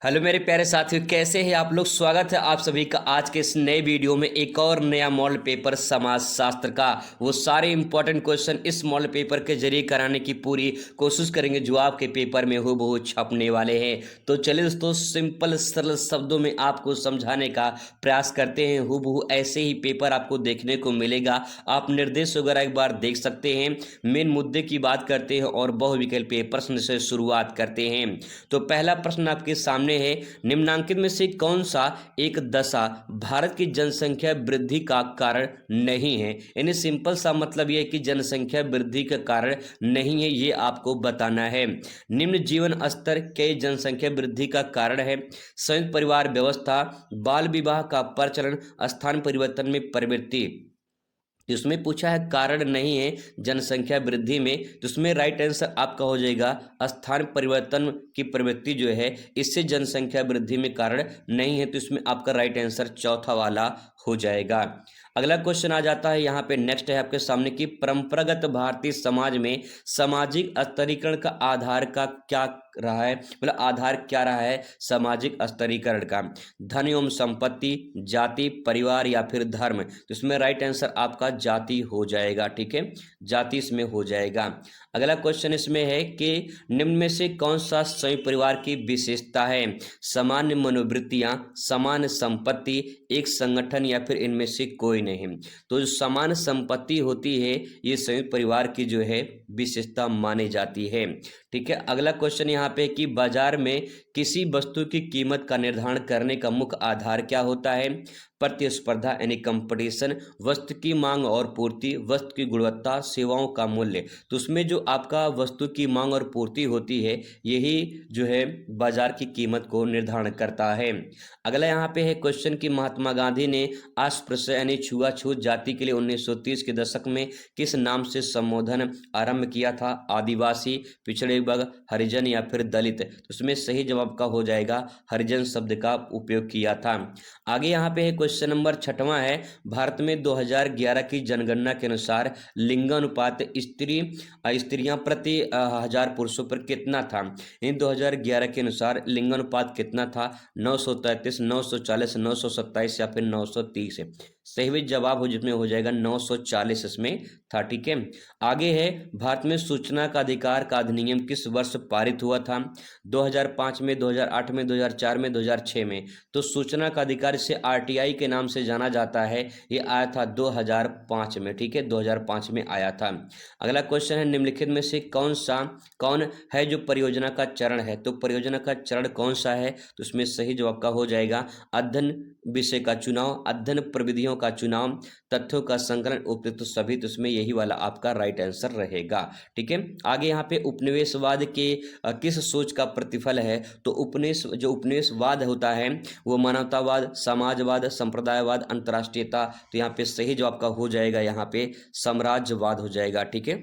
Hello मेरे प्यारे साथियों, कैसे हैं आप लोग। स्वागत है आप सभी का आज के इस नए वीडियो में। एक और नया मॉडल पेपर समाज शास्त्र का, वो सारे इंपॉर्टेंट क्वेश्चन इस मॉडल पेपर के जरिए कराने की पूरी कोशिश करेंगे जो आपके पेपर में हूबहू छपने वाले हैं। तो चलिए दोस्तों, सिंपल सरल शब्दों में आपको समझाने का प्रयास करते हैं। हूबहू ऐसे ही पेपर आपको देखने को मिलेगा। आप निर्देश वगैरह एक बार देख सकते हैं। मेन मुद्दे की बात करते हैं और बहुविकल्पीय प्रश्न से शुरुआत करते हैं। तो पहला प्रश्न आपके सामने है, निम्नांकित में से कौन सा एक दशा भारत की जनसंख्या वृद्धि का कारण नहीं है। यानी सिंपल सा मतलब यह है कि जनसंख्या वृद्धि का कारण नहीं है, ये आपको बताना है। निम्न जीवन स्तर के जनसंख्या वृद्धि का कारण है संयुक्त परिवार व्यवस्था, बाल विवाह का प्रचलन, स्थान परिवर्तन में प्रवृत्ति। इसमें पूछा है कारण नहीं है जनसंख्या वृद्धि में, तो उसमें राइट आंसर आपका हो जाएगा स्थान परिवर्तन की प्रवृत्ति जो है इससे जनसंख्या वृद्धि में कारण नहीं है। तो इसमें आपका राइट आंसर चौथा वाला हो जाएगा। अगला क्वेश्चन आ जाता है यहाँ पे, नेक्स्ट है आपके सामने की परंपरागत भारतीय समाज में सामाजिक स्तरीकरण का आधार का क्या रहा है, मतलब आधार क्या रहा है सामाजिक स्तरीकरण का। धन एवं संपत्ति, जाति, परिवार या फिर धर्म। तो इसमें राइट आंसर आपका जाति हो जाएगा। ठीक है, जाति इसमें हो जाएगा। अगला क्वेश्चन इसमें है कि निम्न में से कौन सा संयुक्त परिवार की विशेषता है। सामान्य मनोवृत्तियां, समान संपत्ति, एक संगठन या फिर इनमें से कोई नहीं। तो जो समान संपत्ति होती है ये संयुक्त परिवार की जो है विशेषता मानी जाती है। ठीक है, अगला क्वेश्चन यहाँ पे कि बाजार में किसी वस्तु की कीमत का निर्धारण करने का मुख्य आधार क्या होता है। प्रतिस्पर्धा यानी कंपटीशन, वस्तु की मांग और पूर्ति, वस्तु की गुणवत्ता, सेवाओं का मूल्य। तो उसमें जो आपका वस्तु की मांग और पूर्ति होती है यही जो है बाजार की कीमत को निर्धारण करता है। अगला यहाँ पे है क्वेश्चन कि महात्मा गांधी ने अस्पृश्य यानी छुआछूत जाति के लिए 1930 के दशक में किस नाम से संबोधन आरंभ किया था। आदिवासी, पिछड़े वर्ग, हरिजन या फिर दलित। तो उसमें सही जवाब का हो जाएगा हरिजन शब्द का उपयोग किया था। आगे यहाँ पे है क्वेश्चन नंबर 6वां है, भारत में 2011 की जनगणना के अनुसार लिंगानुपात स्त्रियां प्रति हजार पुरुषों पर कितना था। इन 2011 के अनुसार लिंगानुपात कितना था, 933, 940, 927 या फिर 930। सही भी जवाब हो जिसमें हो जाएगा 940 इसमें था। ठीक है, आगे है भारत में सूचना का अधिकार का अधिनियम किस वर्ष पारित हुआ था। 2005 में, 2008 में, 2004 में, 2006 में। तो सूचना का अधिकार इसे आरटीआई के नाम से जाना जाता है, ये आया था 2005 में। ठीक है, 2005 में आया था। अगला क्वेश्चन है, निम्नलिखित में से कौन है जो परियोजना का चरण है। तो परियोजना का चरण कौन सा है, तो इसमें सही जवाब का हो जाएगा अध्ययन विषय का चुनाव, अध्ययन प्रविधियों का चुनाव, तथ्यों का संकलन, उपयुक्त सभी। तो इसमें यही वाला आपका राइट आंसर रहेगा। ठीक है, आगे यहाँ पे उपनिवेशवाद के किस सोच का प्रतिफल है। तो उपनिवेशवाद होता है वो मानवतावाद, समाजवाद, संप्रदायवाद, अंतर्राष्ट्रीयता। तो यहाँ पे सही जवाब का हो जाएगा यहाँ पे साम्राज्यवाद हो जाएगा। ठीक है,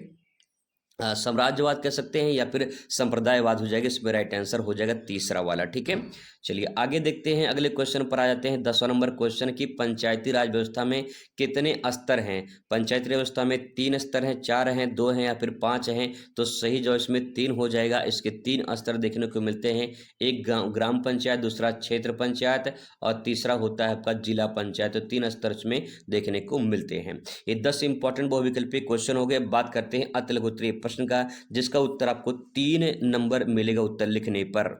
साम्राज्यवाद कह सकते हैं या फिर संप्रदायवाद हो जाएगा। इसमें राइट आंसर हो जाएगा तीसरा वाला। ठीक है, चलिए आगे देखते हैं, अगले क्वेश्चन पर आ जाते हैं। 10वां नंबर क्वेश्चन की पंचायती राज व्यवस्था में कितने स्तर हैं। पंचायती राज व्यवस्था में 3 स्तर हैं, 4 हैं, 2 हैं या फिर 5 हैं। तो सही जवाब इसमें 3 हो जाएगा। इसके 3 स्तर देखने को मिलते हैं, एक ग्राम पंचायत, दूसरा क्षेत्र पंचायत और तीसरा होता है आपका जिला पंचायत। तो 3 स्तर इसमें देखने को मिलते हैं। ये 10 इंपॉर्टेंट बहुविकल्पीय क्वेश्चन हो गए। बात करते हैं अति लघु उत्तरीय प्रश्न का, जिसका उत्तर आपको 3 नंबर मिलेगा उत्तर लिखने पर।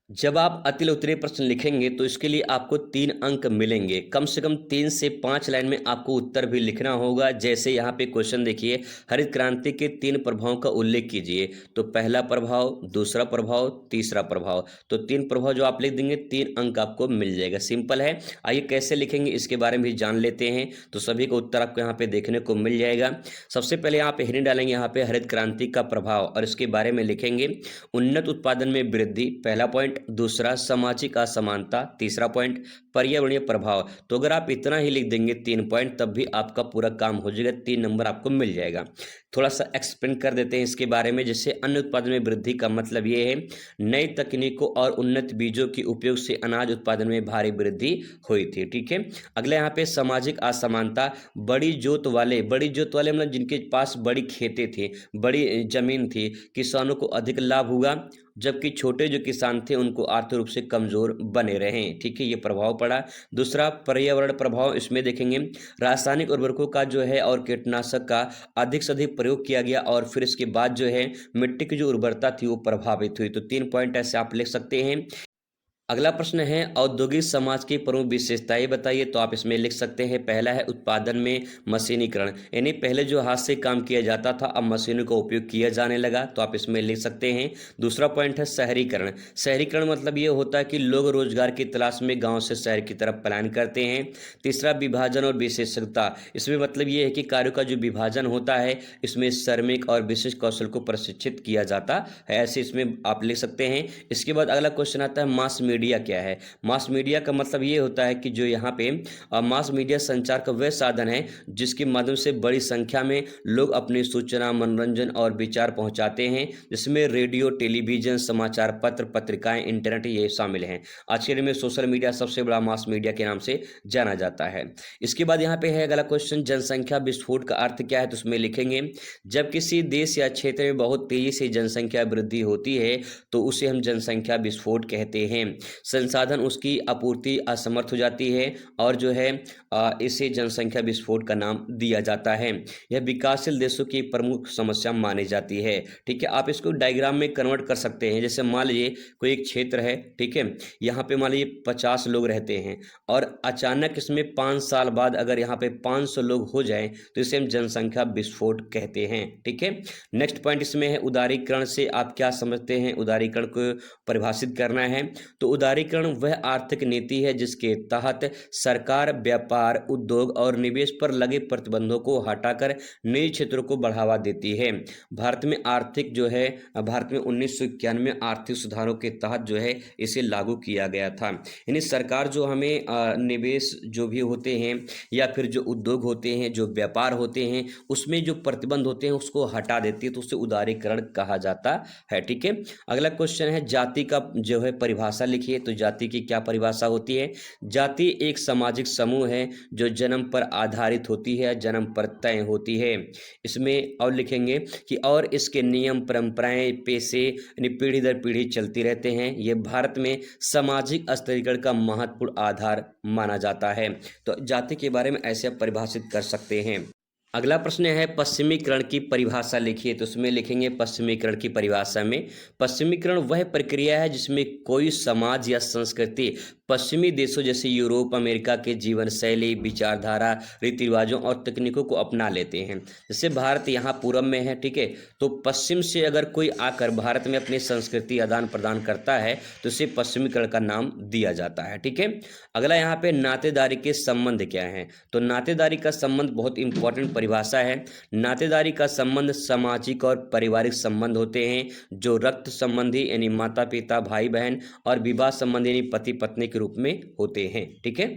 जब आप अति उत्तरीय प्रश्न लिखेंगे तो इसके लिए आपको 3 अंक मिलेंगे। कम से कम 3 से 5 लाइन में आपको उत्तर भी लिखना होगा। जैसे यहाँ पे क्वेश्चन देखिए, हरित क्रांति के 3 प्रभावों का उल्लेख कीजिए। तो पहला प्रभाव, दूसरा प्रभाव, तीसरा प्रभाव। तो 3 प्रभाव जो आप लिख देंगे 3 अंक आपको मिल जाएगा। सिंपल है। आइए कैसे लिखेंगे इसके बारे में भी जान लेते हैं। तो सभी का उत्तर आपको यहाँ पे देखने को मिल जाएगा। सबसे पहले यहाँ पे हेडिंग डालेंगे यहाँ पे हरित क्रांति का प्रभाव और इसके बारे में लिखेंगे उन्नत उत्पादन में वृद्धि, पहला पॉइंट। दूसरा सामाजिक असमानता, तीसरा पॉइंट पर्यावरणीय प्रभाव। तो अगर आप इतना ही लिख देंगे 3 पॉइंट तब भी आपका पूरा काम हो जाएगा, 3 नंबर आपको मिल जाएगा। थोड़ा सा एक्सप्लेन कर देते हैं इसके बारे में। जैसे अन्न उत्पादन में वृद्धि का मतलब ये है नई तकनीकों और उन्नत बीजों के उपयोग से अनाज उत्पादन में भारी वृद्धि हुई थी। ठीक है, अगला यहाँ पे सामाजिक असमानता। बड़ी जोत वाले मतलब जिनके पास बड़ी खेतें थी, बड़ी जमीन थी, किसानों को अधिक लाभ हुआ, जबकि छोटे जो किसान थे उनको आर्थिक रूप से कमजोर बने रहे। ठीक है, ये प्रभाव पड़ा। दूसरा पर्यावरण प्रभाव, इसमें देखेंगे रासायनिक उर्वरकों का जो है और कीटनाशक का अधिक से अधिक प्रयोग किया गया, और फिर इसके बाद जो है मिट्टी की जो उर्वरता थी वो प्रभावित हुई। तो 3 पॉइंट ऐसे आप लिख सकते हैं। अगला प्रश्न है औद्योगिक समाज की प्रमुख विशेषताएं बताइए। तो आप इसमें लिख सकते हैं, पहला है उत्पादन में मशीनीकरण, यानी पहले जो हाथ से काम किया जाता था अब मशीनों का उपयोग किया जाने लगा, तो आप इसमें लिख सकते हैं। दूसरा पॉइंट है शहरीकरण। शहरीकरण मतलब ये होता है कि लोग रोजगार की तलाश में गांव से शहर की तरफ पलायन करते हैं। तीसरा विभाजन और विशेषज्ञता, इसमें मतलब ये है कि कार्यों का जो विभाजन होता है इसमें श्रमिक और विशेष कौशल को प्रशिक्षित किया जाता है, ऐसे इसमें आप लिख सकते हैं। इसके बाद अगला क्वेश्चन आता है मास मीडिया क्या है। मास मीडिया का मतलब ये होता है कि जो यहाँ पे मास मीडिया संचार का वह साधन है जिसके माध्यम से बड़ी संख्या में लोग अपनी सूचना, मनोरंजन और विचार पहुंचाते हैं, जिसमें रेडियो, टेलीविजन, समाचार पत्र, पत्रिकाएं, इंटरनेट ये शामिल हैं। आज के दिन में सोशल मीडिया सबसे बड़ा मास मीडिया के नाम से जाना जाता है। इसके बाद यहाँ पे है अगला क्वेश्चन जनसंख्या विस्फोट का अर्थ क्या है। तो उसमें लिखेंगे जब किसी देश या क्षेत्र में बहुत तेजी से जनसंख्या वृद्धि होती है तो उसे हम जनसंख्या विस्फोट कहते हैं। संसाधन उसकी आपूर्ति असमर्थ हो जाती है और जो है इसे जनसंख्या विस्फोट का नाम दिया जाता है। यह विकासशील देशों की प्रमुख समस्या मानी जाती है। ठीक है, आप इसको डायग्राम में कन्वर्ट कर सकते हैं। जैसे मान लीजिए कोई एक क्षेत्र है, ठीक है, यहाँ पे मान लीजिए 50 लोग रहते हैं और अचानक इसमें 5 साल बाद अगर यहाँ पे 500 लोग हो जाएं तो इसे हम जनसंख्या विस्फोट कहते हैं। ठीक है, नेक्स्ट पॉइंट इसमें है उदारीकरण से आप क्या समझते हैं। उदारीकरण को परिभाषित करना है तो उदारीकरण वह आर्थिक नीति है जिसके तहत सरकार व्यापार, उद्योग और निवेश पर लगे प्रतिबंधों को हटाकर नए क्षेत्रों को बढ़ावा देती है। भारत में 1991 आर्थिक सुधारों के तहत जो है इसे लागू किया गया था। यानी सरकार जो हमें निवेश जो भी होते हैं या फिर जो उद्योग होते हैं, जो व्यापार होते हैं, उसमें जो प्रतिबंध होते हैं उसको हटा देती है, तो उसे उदारीकरण कहा जाता है। ठीक है, अगला क्वेश्चन है जाति का जो है परिभाषा लिखिए। तो जाति की क्या परिभाषा होती है। जाति एक सामाजिक समूह है जो जन्म पर आधारित होती है, जन्म पर तय होती है। इसमें और लिखेंगे कि और इसके नियम, परंपराएं, पेशे पीढ़ी दर पीढ़ी चलती रहते हैं। ये भारत में सामाजिक अस्थिरीकरण का महत्वपूर्ण आधार माना जाता है। तो जाति के बारे में ऐसे आप परिभाषित कर सकते हैं। अगला प्रश्न है पश्चिमीकरण की परिभाषा लिखिए। तो उसमें लिखेंगे पश्चिमीकरण की परिभाषा में पश्चिमीकरण वह प्रक्रिया है जिसमें कोई समाज या संस्कृति पश्चिमी देशों जैसे यूरोप, अमेरिका के जीवन शैली, विचारधारा, रीति रिवाजों और तकनीकों को अपना लेते हैं। जैसे भारत यहाँ पूरब में है, ठीक है, तो पश्चिम से अगर कोई आकर भारत में अपनी संस्कृति आदान प्रदान करता है तो इसे पश्चिमीकरण का नाम दिया जाता है। ठीक है, अगला यहाँ पे नातेदारी के संबंध क्या है। तो नातेदारी का संबंध बहुत इंपॉर्टेंट परिभाषा है। नातेदारी का संबंध सामाजिक और पारिवारिक संबंध होते हैं जो रक्त संबंधी यानी माता पिता, भाई बहन और विवाह संबंधी यानी पति पत्नी के रूप में होते हैं। ठीक है,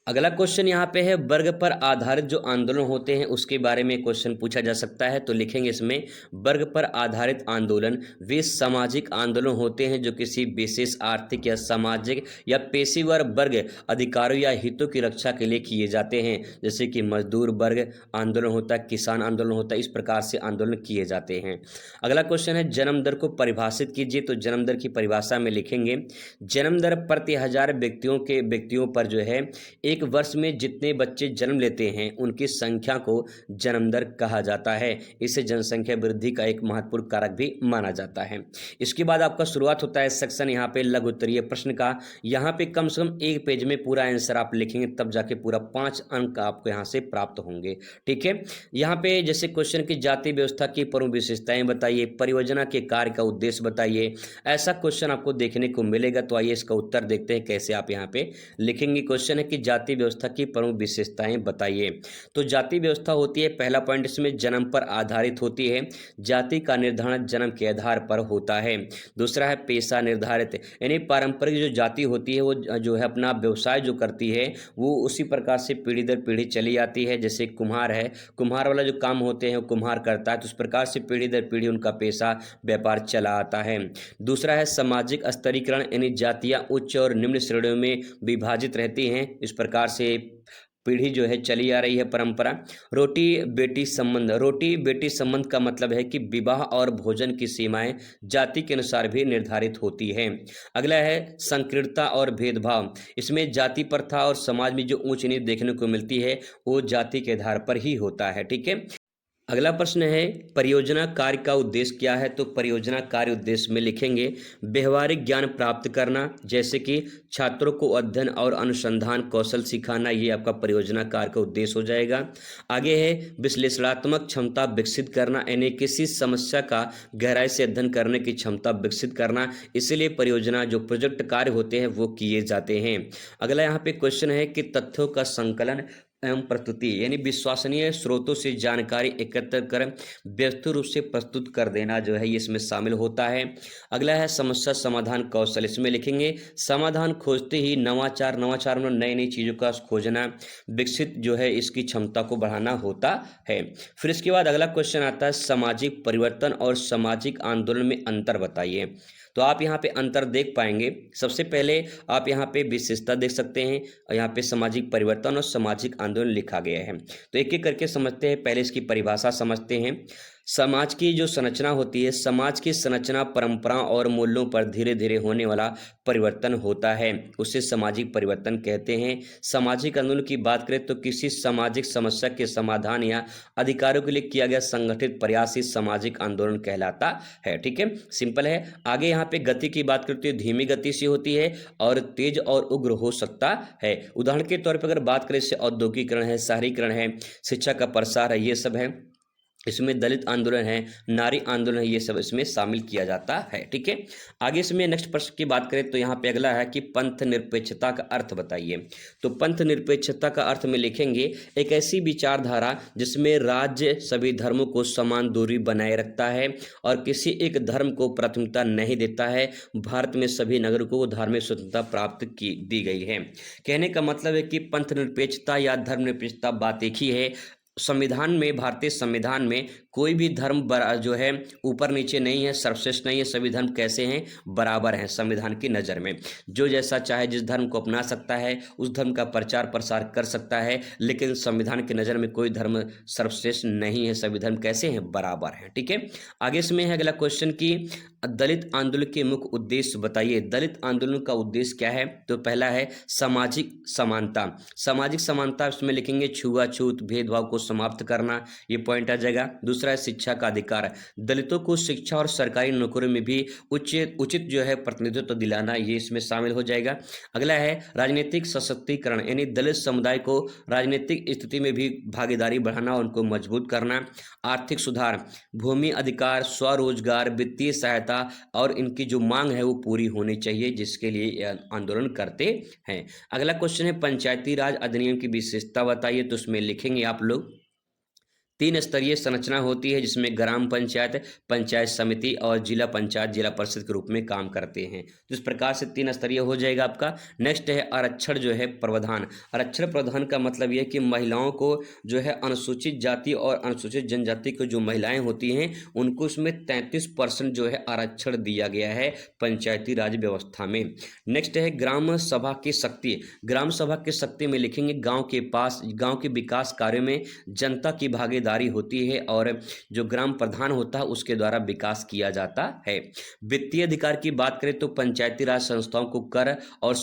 अगला क्वेश्चन यहाँ पे है वर्ग पर आधारित जो आंदोलन होते हैं उसके बारे में क्वेश्चन पूछा जा सकता है। तो लिखेंगे इसमें वर्ग पर आधारित आंदोलन वे सामाजिक आंदोलन होते हैं जो किसी विशेष आर्थिक या सामाजिक या पेशेवर वर्ग अधिकारों या हितों की रक्षा के लिए किए जाते हैं। जैसे कि मजदूर वर्ग आंदोलन होता है, किसान आंदोलन होता है, इस प्रकार से आंदोलन किए जाते हैं। अगला क्वेश्चन है जन्म दर को परिभाषित कीजिए। तो जन्म दर की परिभाषा में लिखेंगे जन्म दर प्रति 1000 व्यक्तियों पर जो है एक वर्ष में जितने बच्चे जन्म लेते हैं उनकी संख्या को जन्म दर कहा जाता है। इसे जनसंख्या वृद्धि का एक महत्वपूर्ण कारक भी माना जाता है। इसके बाद आपका शुरुआत होता है सेक्शन यहाँ पे लघु उत्तरीय प्रश्न का। यहाँ पे कम से कम एक पेज में पूरा आंसर आप लिखेंगे तब जाके पूरा 5 अंक आपको यहाँ से प्राप्त होंगे। ठीक है, यहाँ पे जैसे क्वेश्चन की जाति व्यवस्था की प्रमुख विशेषताएं बताइए, परियोजना के कार्य का उद्देश्य बताइए, ऐसा क्वेश्चन आपको देखने को मिलेगा। तो आइए इसका उत्तर देखते हैं कैसे आप यहाँ पे लिखेंगे। क्वेश्चन है कि जाति व्यवस्था की प्रमुख विशेषताएं बताइए। तो जाति व्यवस्था होती है, पहला पॉइंट इसमें जन्म पर आधारित होती है, जाति का निर्धारण जन्म के आधार पर होता है। दूसरा है पेशा निर्धारित, यानी पारंपरिक जो जाति होती है वो जो है अपना व्यवसाय जो करती है वो उसी प्रकार से पीढ़ी दर पीढ़ी चली आती है। जैसे कुम्हार है, कुम्हार वाला जो काम होते हैं वो कुम्हार करता है, तो उस प्रकार से पीढ़ी दर पीढ़ी उनका पेशा व्यापार चला आता है। दूसरा है सामाजिक स्तरीकरण, यानी जातियां उच्च और निम्न श्रेणियों में विभाजित रहती हैं, इस प्रकार से पीढ़ी जो है चली आ रही है परंपरा। रोटी बेटी संबंध, रोटी बेटी संबंध का मतलब है कि विवाह और भोजन की सीमाएं जाति के अनुसार भी निर्धारित होती हैं। अगला है संकीर्णता और भेदभाव, इसमें जाति प्रथा और समाज में जो ऊंच नीच देखने को मिलती है वो जाति के आधार पर ही होता है। ठीक है, अगला प्रश्न है परियोजना कार्य का उद्देश्य क्या है। तो परियोजना कार्य उद्देश्य में लिखेंगे व्यवहारिक ज्ञान प्राप्त करना, जैसे कि छात्रों को अध्ययन और अनुसंधान कौशल सिखाना, ये आपका परियोजना कार्य का उद्देश्य हो जाएगा। आगे है विश्लेषणात्मक क्षमता विकसित करना, यानी किसी समस्या का गहराई से अध्ययन करने की क्षमता विकसित करना, इसीलिए परियोजना जो प्रोजेक्ट कार्य होते हैं वो किए जाते हैं। अगला यहाँ पे क्वेश्चन है कि तथ्यों का संकलन एवं प्रस्तुति, यानी विश्वसनीय स्रोतों से जानकारी एकत्र कर व्यवस्थित रूप से प्रस्तुत कर देना जो है ये इसमें शामिल होता है। अगला है समस्या समाधान कौशल, इसमें लिखेंगे समाधान खोजते ही नवाचार, नवाचार में नई नई चीज़ों का खोजना, विकसित जो है इसकी क्षमता को बढ़ाना होता है। फिर इसके बाद अगला क्वेश्चन आता है सामाजिक परिवर्तन और सामाजिक आंदोलन में अंतर बताइए। तो आप यहाँ पे अंतर देख पाएंगे, सबसे पहले आप यहाँ पे विशेषता देख सकते हैं और यहाँ पे सामाजिक परिवर्तन और सामाजिक आंदोलन लिखा गया है। तो एक एक करके समझते हैं, पहले इसकी परिभाषा समझते हैं। समाज की जो संरचना होती है, समाज की संरचना परंपराओं और मूल्यों पर धीरे धीरे होने वाला परिवर्तन होता है, उसे सामाजिक परिवर्तन कहते हैं। सामाजिक आंदोलन की बात करें तो किसी सामाजिक समस्या के समाधान या अधिकारों के लिए किया गया संगठित प्रयास ही सामाजिक आंदोलन कहलाता है। ठीक है, सिंपल है। आगे यहाँ पे गति की बात करते हैं, धीमी गति से होती है और तेज और उग्र हो सकता है। उदाहरण के तौर पर अगर बात करें, जैसे औद्योगिकरण है, शहरीकरण है, शिक्षा का प्रसार है, ये सब है। इसमें दलित आंदोलन है, नारी आंदोलन है, ये सब इसमें शामिल किया जाता है। ठीक है, आगे इसमें नेक्स्ट प्रश्न की बात करें तो यहाँ पे अगला है कि पंथ निरपेक्षता का अर्थ बताइए। तो पंथ निरपेक्षता का अर्थ में लिखेंगे एक ऐसी विचारधारा जिसमें राज्य सभी धर्मों को समान दूरी बनाए रखता है और किसी एक धर्म को प्राथमिकता नहीं देता है। भारत में सभी नागरिकों को धार्मिक स्वतंत्रता प्राप्त की दी गई है। कहने का मतलब है कि पंथ निरपेक्षता या धर्म निरपेक्षता बात एक ही है। संविधान में, भारतीय संविधान में कोई भी धर्म जो है ऊपर नीचे नहीं है, सर्वश्रेष्ठ नहीं है। सभी धर्म कैसे हैं, बराबर हैं संविधान की नज़र में। जो जैसा चाहे जिस धर्म को अपना सकता है, उस धर्म का प्रचार प्रसार कर सकता है, लेकिन संविधान की नज़र में कोई धर्म सर्वश्रेष्ठ नहीं है। सभी धर्म कैसे हैं, बराबर हैं। ठीक है, आगे इसमें है अगला क्वेश्चन की दलित आंदोलन के मुख्य उद्देश्य बताइए। दलित आंदोलन का उद्देश्य क्या है। तो पहला है सामाजिक समानता। सामाजिक समानता इसमें लिखेंगे छुआछूत भेदभाव को समाप्त करना, ये पॉइंट आ जाएगा। दूसरा है शिक्षा का अधिकार, दलितों को शिक्षा और सरकारी नौकरियों में भी उचित जो है प्रतिनिधित्व दिलाना, ये इसमें शामिल हो जाएगा। अगला है राजनीतिक सशक्तिकरण, यानी दलित समुदाय को राजनीतिक स्थिति में भी भागीदारी बढ़ाना और उनको मजबूत करना। आर्थिक सुधार, भूमि अधिकार, स्वरोजगार, वित्तीय सहायता और इनकी जो मांग है वो पूरी होनी चाहिए, जिसके लिए आंदोलन करते हैं। अगला क्वेश्चन है पंचायती राज अधिनियम की विशेषता बताइए। तो उसमें लिखेंगे आप लोग 3 स्तरीय संरचना होती है, जिसमें ग्राम पंचायत, पंचायत समिति और जिला पंचायत जिला परिषद के रूप में काम करते हैं। तो इस प्रकार से 3 स्तरीय हो जाएगा आपका। नेक्स्ट है आरक्षण जो है प्रावधान। आरक्षण प्रावधान का मतलब यह है कि महिलाओं को जो है अनुसूचित जाति और अनुसूचित जनजाति की जो महिलाएं होती हैं उनको उसमें 33% जो है आरक्षण दिया गया है पंचायती राज व्यवस्था में। नेक्स्ट है ग्राम सभा की शक्ति। ग्राम सभा की शक्ति में लिखेंगे गाँव के विकास कार्यों में जनता की भागीदारी होती है और जो ग्राम प्रधान होता है उसके द्वारा विकास किया जाता है। वित्तीय अधिकार की बात करें तो पंचायती राज संस्थाओं को कर और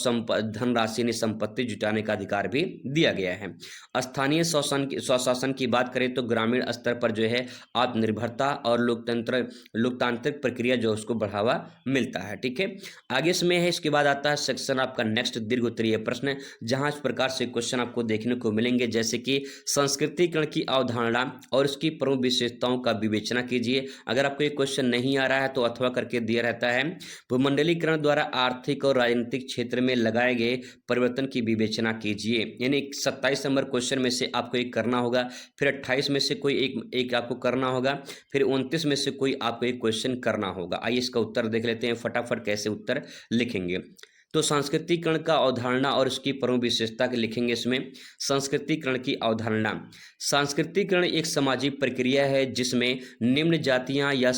धनराशि ने संपत्ति जुटाने का अधिकार भी दिया गया है। स्थानीय स्वशासन की बात करें तो ग्रामीण स्तर पर जो है आत्मनिर्भरता और लोकतांत्रिक प्रक्रिया जो उसको बढ़ावा मिलता है। ठीक है, आगे इसमें है, इसके बाद आता है सेक्शन आपका नेक्स्ट दीर्घ उत्तरीय प्रश्न, जहां इस प्रकार से क्वेश्चन आपको देखने को मिलेंगे, जैसे कि संस्कृतिकरण की अवधारणा और इसकी प्रमुख विशेषताओं का विवेचना कीजिए। अगर आपको ये क्वेश्चन नहीं आ रहा है तो अथवा करके दिया रहता है। भूमंडलीकरण द्वारा आर्थिक और राजनीतिक क्षेत्र में लगाए गए परिवर्तन की विवेचना कीजिए। यानी 27 नंबर क्वेश्चन में से आपको एक करना होगा, फिर 28 में से कोई एक आपको करना होगा, फिर 29 में से कोई आपको एक क्वेश्चन करना होगा। आइए इसका उत्तर देख लेते हैं फटाफट कैसे उत्तर लिखेंगे। तो सांस्कृतिकरण का अवधारणा और उसकी प्रमुख विशेषता के लिखेंगे इसमें। सांस्कृतिकरण की अवधारणा, सांस्कृतिकरण एक सामाजिक प्रक्रिया है जिसमें निम्न जातियां या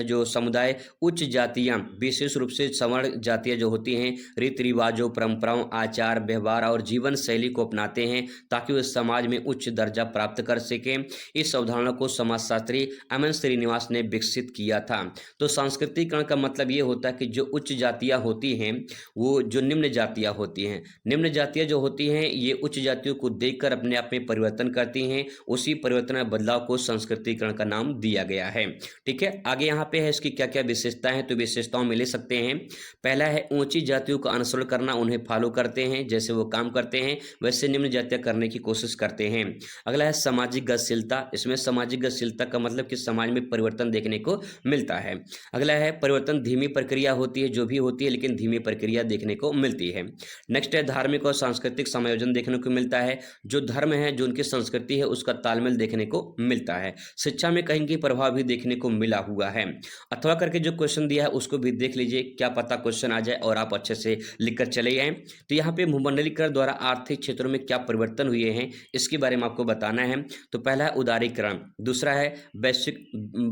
जो समुदाय उच्च जातियां, विशेष रूप से सवर्ण जातियां जो होती हैं, रीति रिवाजों, परंपराओं, आचार व्यवहार और जीवन शैली को अपनाते हैं ताकि वे समाज में उच्च दर्जा प्राप्त कर सकें। इस अवधारणा को समाजशास्त्री एम.एन. श्रीनिवास ने विकसित किया था। तो सांस्कृतिकरण का मतलब ये होता है कि जो उच्च जातियां होती हैं वो जो निम्न जातियां होती हैं, निम्न जातियां जो होती हैं ये उच्च जातियों को देखकर अपने आप में परिवर्तन करती हैं। उसी परिवर्तन बदलाव को सांस्कृतिकरण का नाम दिया गया है। ठीक है, आगे यहाँ पे है इसकी क्या क्या विशेषताएं हैं, तो विशेषताओं में ले सकते हैं। पहला है ऊंची जातियों का अनुसरण करना, उन्हें फॉलो करते हैं, जैसे वो काम करते हैं वैसे निम्न जातियां करने की कोशिश करते हैं। अगला है सामाजिक गतिशीलता, इसमें सामाजिक गतिशीलता का मतलब कि समाज में परिवर्तन देखने को मिलता है। अगला है परिवर्तन धीमी प्रक्रिया होती है, जो भी होती है लेकिन धीमी प्रक्रिया देखने को मिलती है। नेक्स्ट है धार्मिक और सांस्कृतिक समायोजन देखने को मिलता है, जो धर्म है जो उनकी संस्कृति है उसका तालमेल देखने को मिलता है। शिक्षा में कहीं की प्रभाव भी देखने को मिला हुआ है। अथवा करके जो क्वेश्चन दिया है उसको भी देख लीजिए, क्या पता क्वेश्चन आ जाए और आप अच्छे से लिखकर चले जाएं। तो यहाँ पे भूमंडलीकरण द्वारा आर्थिक क्षेत्रों में क्या परिवर्तन हुए हैं इसके बारे में आपको बताना है। तो पहला है उदारीकरण, दूसरा है वैश्विक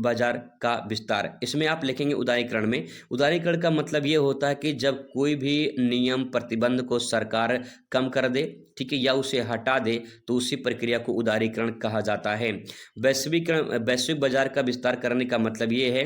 बाजार का विस्तार। इसमें आप लिखेंगे उदारीकरण में, उदारीकरण का मतलब ये होता है कि जब कोई भी नियम प्रतिबंध को सरकार कम कर दे, ठीक है, या उसे हटा दे तो उसी प्रक्रिया को उदारीकरण कहा जाता है। वैश्विक बाजार का विस्तार करने का मतलब ये है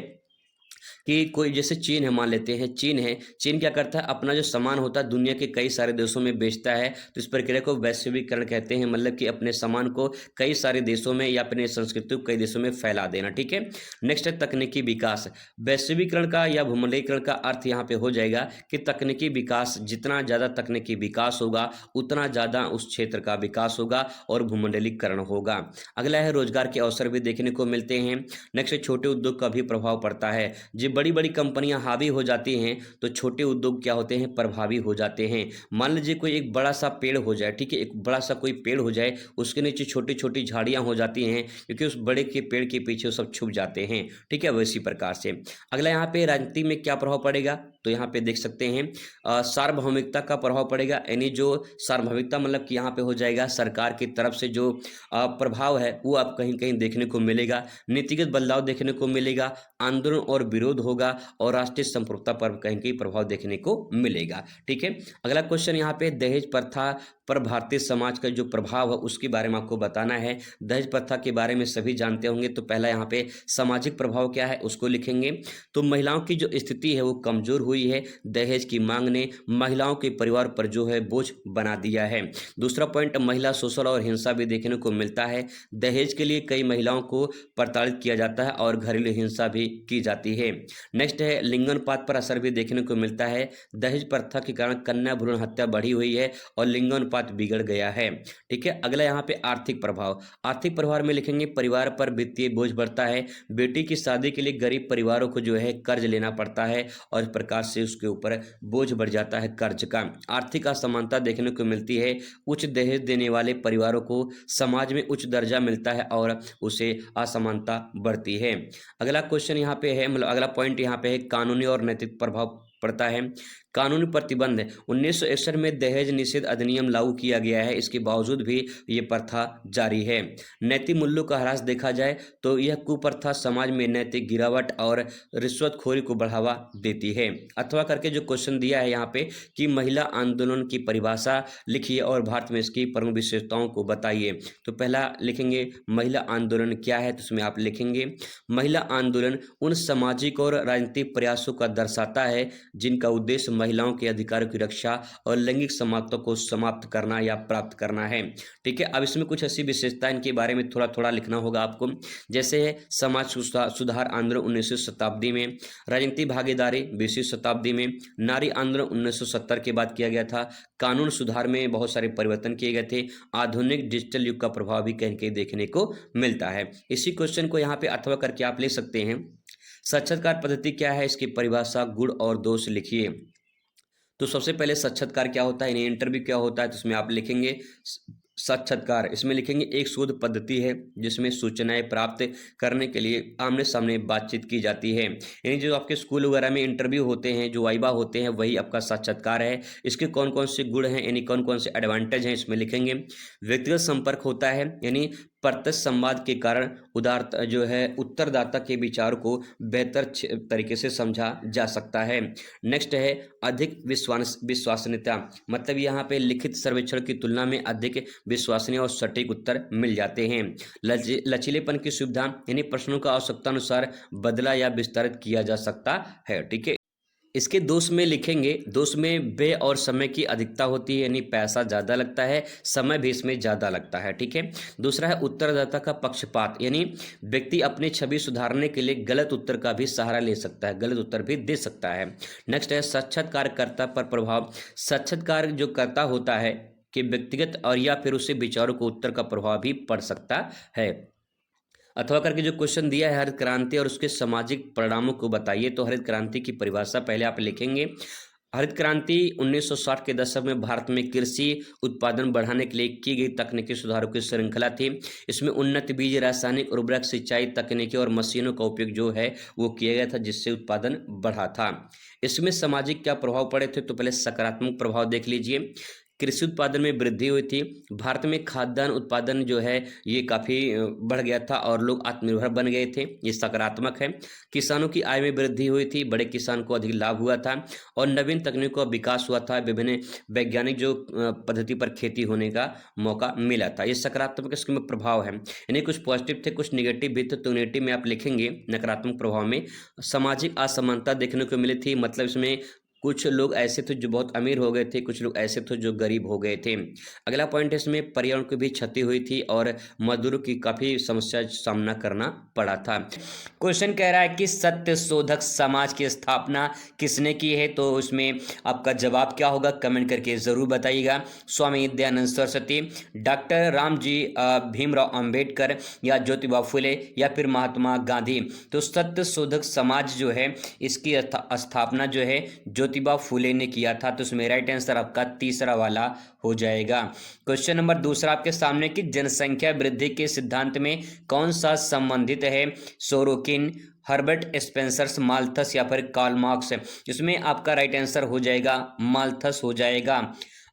कि कोई जैसे चीन है, मान लेते हैं चीन है, चीन क्या करता है अपना जो सामान होता है दुनिया के कई सारे देशों में बेचता है, तो इस प्रक्रिया को वैश्वीकरण कहते हैं। मतलब कि अपने सामान को कई सारे देशों में या अपने संस्कृति को कई देशों में फैला देना। ठीक है, नेक्स्ट है तकनीकी विकास। वैश्वीकरण का या भूमंडलीकरण का अर्थ यहाँ पे हो जाएगा कि तकनीकी विकास, जितना ज़्यादा तकनीकी विकास होगा उतना ज़्यादा उस क्षेत्र का विकास होगा और भूमंडलीकरण होगा। अगला है रोजगार के अवसर भी देखने को मिलते हैं। नेक्स्ट है छोटे उद्योग का भी प्रभाव पड़ता है। जब बड़ी बड़ी कंपनियां हावी हो जाती हैं तो छोटे उद्योग क्या होते हैं, प्रभावी हो जाते हैं। मान लीजिए कोई एक बड़ा सा पेड़ हो जाए, ठीक है, एक बड़ा सा कोई पेड़ हो जाए, उसके नीचे छोटी छोटी झाड़ियां हो जाती हैं क्योंकि उस बड़े के पेड़ के पीछे वो सब छुप जाते हैं। ठीक है, वैसी प्रकार से। अगला यहाँ पे राजनीति में क्या प्रभाव पड़ेगा, तो यहाँ पे देख सकते हैं सार्वभौमिकता का प्रभाव पड़ेगा। यानी जो सार्वभौमिकता मतलब कि यहाँ पे हो जाएगा सरकार की तरफ से जो प्रभाव है वो आप कहीं कहीं देखने को मिलेगा। नीतिगत बदलाव देखने को मिलेगा, आंदोलन और विरोध होगा और राष्ट्रीय संप्रभुता पर कहीं कहीं प्रभाव देखने को मिलेगा। ठीक है, अगला क्वेश्चन यहाँ पे दहेज प्रथा पर भारतीय समाज का जो प्रभाव है उसके बारे में आपको बताना है। दहेज प्रथा के बारे में सभी जानते होंगे, तो पहला यहाँ पे सामाजिक प्रभाव क्या है उसको लिखेंगे। तो महिलाओं की जो स्थिति है वो कमजोर हुई है, दहेज की मांग ने महिलाओं के परिवार पर जो है बोझ बना दिया है। दूसरा पॉइंट, महिला शोषण और हिंसा भी देखने को मिलता है। दहेज के लिए कई महिलाओं को प्रताड़ित किया जाता है और घरेलू हिंसा भी की जाती है। नेक्स्ट है लिंगानुपात पर असर भी देखने को मिलता है। दहेज प्रथा के कारण कन्या भ्रूण हत्या बढ़ी हुई है और लिंगानुपात बिगड़ गया है। ठीक है, अगला यहाँ पे आर्थिक प्रभाव। आर्थिक प्रभाव में लिखेंगे परिवार पर वित्तीय बोझ बढ़ता है। बेटी की शादी के लिए गरीब परिवारों को जो है कर्ज लेना पड़ता है और इस प्रकार से उसके ऊपर बोझ बढ़ जाता है कर्ज का। आर्थिक असमानता देखने को मिलती है। उच्च दहेज देने वाले परिवारों को समाज में उच्च दर्जा मिलता है और उसे असमानता बढ़ती है। अगला क्वेश्चन यहाँ पे है, मतलब अगला पॉइंट यहाँ पे है कानूनी और नैतिक प्रभाव पड़ता है। कानूनी प्रतिबंध, 1961 में दहेज निषेध अधिनियम लागू किया गया है, इसके बावजूद भी ये प्रथा जारी है। नैतिक मूल्यों का ह्रास देखा जाए तो यह कुप्रथा समाज में नैतिक गिरावट और रिश्वतखोरी को बढ़ावा देती है। अथवा करके जो क्वेश्चन दिया है यहाँ पे कि महिला आंदोलन की परिभाषा लिखिए और भारत में इसकी प्रमुख विशेषताओं को बताइए। तो पहला लिखेंगे महिला आंदोलन क्या है, तो उसमें आप लिखेंगे महिला आंदोलन उन सामाजिक और राजनीतिक प्रयासों का दर्शाता है जिनका उद्देश्य महिलाओं के अधिकारों की रक्षा और लैंगिक समानता को समाप्त करना या प्राप्त करना है। ठीक है, अब इसमें कुछ ऐसी विशेषता इनके बारे में थोड़ा थोड़ा लिखना होगा आपको, जैसे है समाज सुधार आंदोलन 19वीं शताब्दी में, राजनीतिक भागीदारी 20वीं शताब्दी में, नारी आंदोलन 1970 के बाद किया गया था, कानून सुधार में बहुत सारे परिवर्तन किए गए थे, आधुनिक डिजिटल युग का प्रभाव भी कहीं कहीं देखने को मिलता है। इसी क्वेश्चन को यहाँ पे अथवा करके आप ले सकते हैं। साक्षात्कार पद्धति क्या है, इसकी परिभाषा, गुण और दोष लिखिए। तो सबसे पहले साक्षात्कार क्या होता है, यानी इंटरव्यू क्या होता है, तो इसमें आप लिखेंगे साक्षात्कार, इसमें लिखेंगे एक शोध पद्धति है जिसमें सूचनाएं प्राप्त करने के लिए आमने सामने बातचीत की जाती है। यानी जो आपके स्कूल वगैरह में इंटरव्यू होते हैं, जो वाइवा होते हैं, वही आपका साक्षात्कार है। इसके कौन कौन से गुण हैं, यानी कौन कौन से एडवांटेज हैं, इसमें लिखेंगे। व्यक्तिगत संपर्क होता है, यानी प्रत्यक्ष संवाद के कारण उदार जो है उत्तरदाता के विचार को बेहतर तरीके से समझा जा सकता है। नेक्स्ट है अधिक विश्वसनीयता, मतलब यहाँ पे लिखित सर्वेक्षण की तुलना में अधिक विश्वसनीय और सटीक उत्तर मिल जाते हैं। लचीलेपन की सुविधा, यानी प्रश्नों का आवश्यकता अनुसार बदला या विस्तारित किया जा सकता है। ठीक है, इसके दोष में लिखेंगे, दोष में व्यय और समय की अधिकता होती है, यानी पैसा ज़्यादा लगता है, समय भी इसमें ज़्यादा लगता है। ठीक है, दूसरा है उत्तरदाता का पक्षपात, यानी व्यक्ति अपनी छवि सुधारने के लिए गलत उत्तर का भी सहारा ले सकता है, गलत उत्तर भी दे सकता है। नेक्स्ट है साक्षात्कारकर्ता पर प्रभाव, साक्षात्कार जो कर्ता होता है कि व्यक्तिगत और या फिर उससे विचारों को उत्तर का प्रभाव भी पड़ सकता है। अथवा करके जो क्वेश्चन दिया है हरित क्रांति और उसके सामाजिक परिणामों को बताइए, तो हरित क्रांति की परिभाषा पहले आप लिखेंगे। हरित क्रांति 1960 के दशक में भारत में कृषि उत्पादन बढ़ाने के लिए की गई तकनीकी सुधारों की श्रृंखला थी। इसमें उन्नत बीज, रासायनिक उर्वरक, सिंचाई तकनीकी और मशीनों का उपयोग जो है वो किया गया था, जिससे उत्पादन बढ़ा था। इसमें सामाजिक क्या प्रभाव पड़े थे, तो पहले सकारात्मक प्रभाव देख लीजिए। कृषि उत्पादन में वृद्धि हुई थी, भारत में खाद्यान्न उत्पादन जो है ये काफ़ी बढ़ गया था और लोग आत्मनिर्भर बन गए थे, ये सकारात्मक है। किसानों की आय में वृद्धि हुई थी, बड़े किसान को अधिक लाभ हुआ था और नवीन तकनीकों का विकास हुआ था, विभिन्न वैज्ञानिक जो पद्धति पर खेती होने का मौका मिला था, ये सकारात्मक इसके प्रभाव है। यानी कुछ पॉजिटिव थे, कुछ निगेटिव भी थे, तो नेगेटिव में आप लिखेंगे नकारात्मक प्रभाव में सामाजिक असमानता देखने को मिली थी, मतलब इसमें कुछ लोग ऐसे थे जो बहुत अमीर हो गए थे, कुछ लोग ऐसे थे जो गरीब हो गए थे। अगला पॉइंट है इसमें पर्यावरण की भी क्षति हुई थी और मजदूरों की काफ़ी समस्या सामना करना पड़ा था। क्वेश्चन कह रहा है कि सत्य शोधक समाज की स्थापना किसने की है, तो उसमें आपका जवाब क्या होगा, कमेंट करके ज़रूर बताइएगा। स्वामी दयानंद सरस्वती, डॉक्टर रामजी भीमराव अंबेडकर या ज्योतिबा फुले या फिर महात्मा गांधी। तो सत्य शोधक समाज जो है इसकी स्थापना जो है ज्योतिबा फुले ने किया था, तो उसमें राइट आंसर आपका तीसरा वाला हो जाएगा। क्वेश्चन नंबर दूसरा आपके सामने कि जनसंख्या वृद्धि के सिद्धांत में कौन सा संबंधित है, सोरोकिन, हर्बर्ट स्पेंसर, माल्थस या फिर कार्ल मार्क्स। इसमें आपका राइट आंसर हो जाएगा माल्थस हो जाएगा।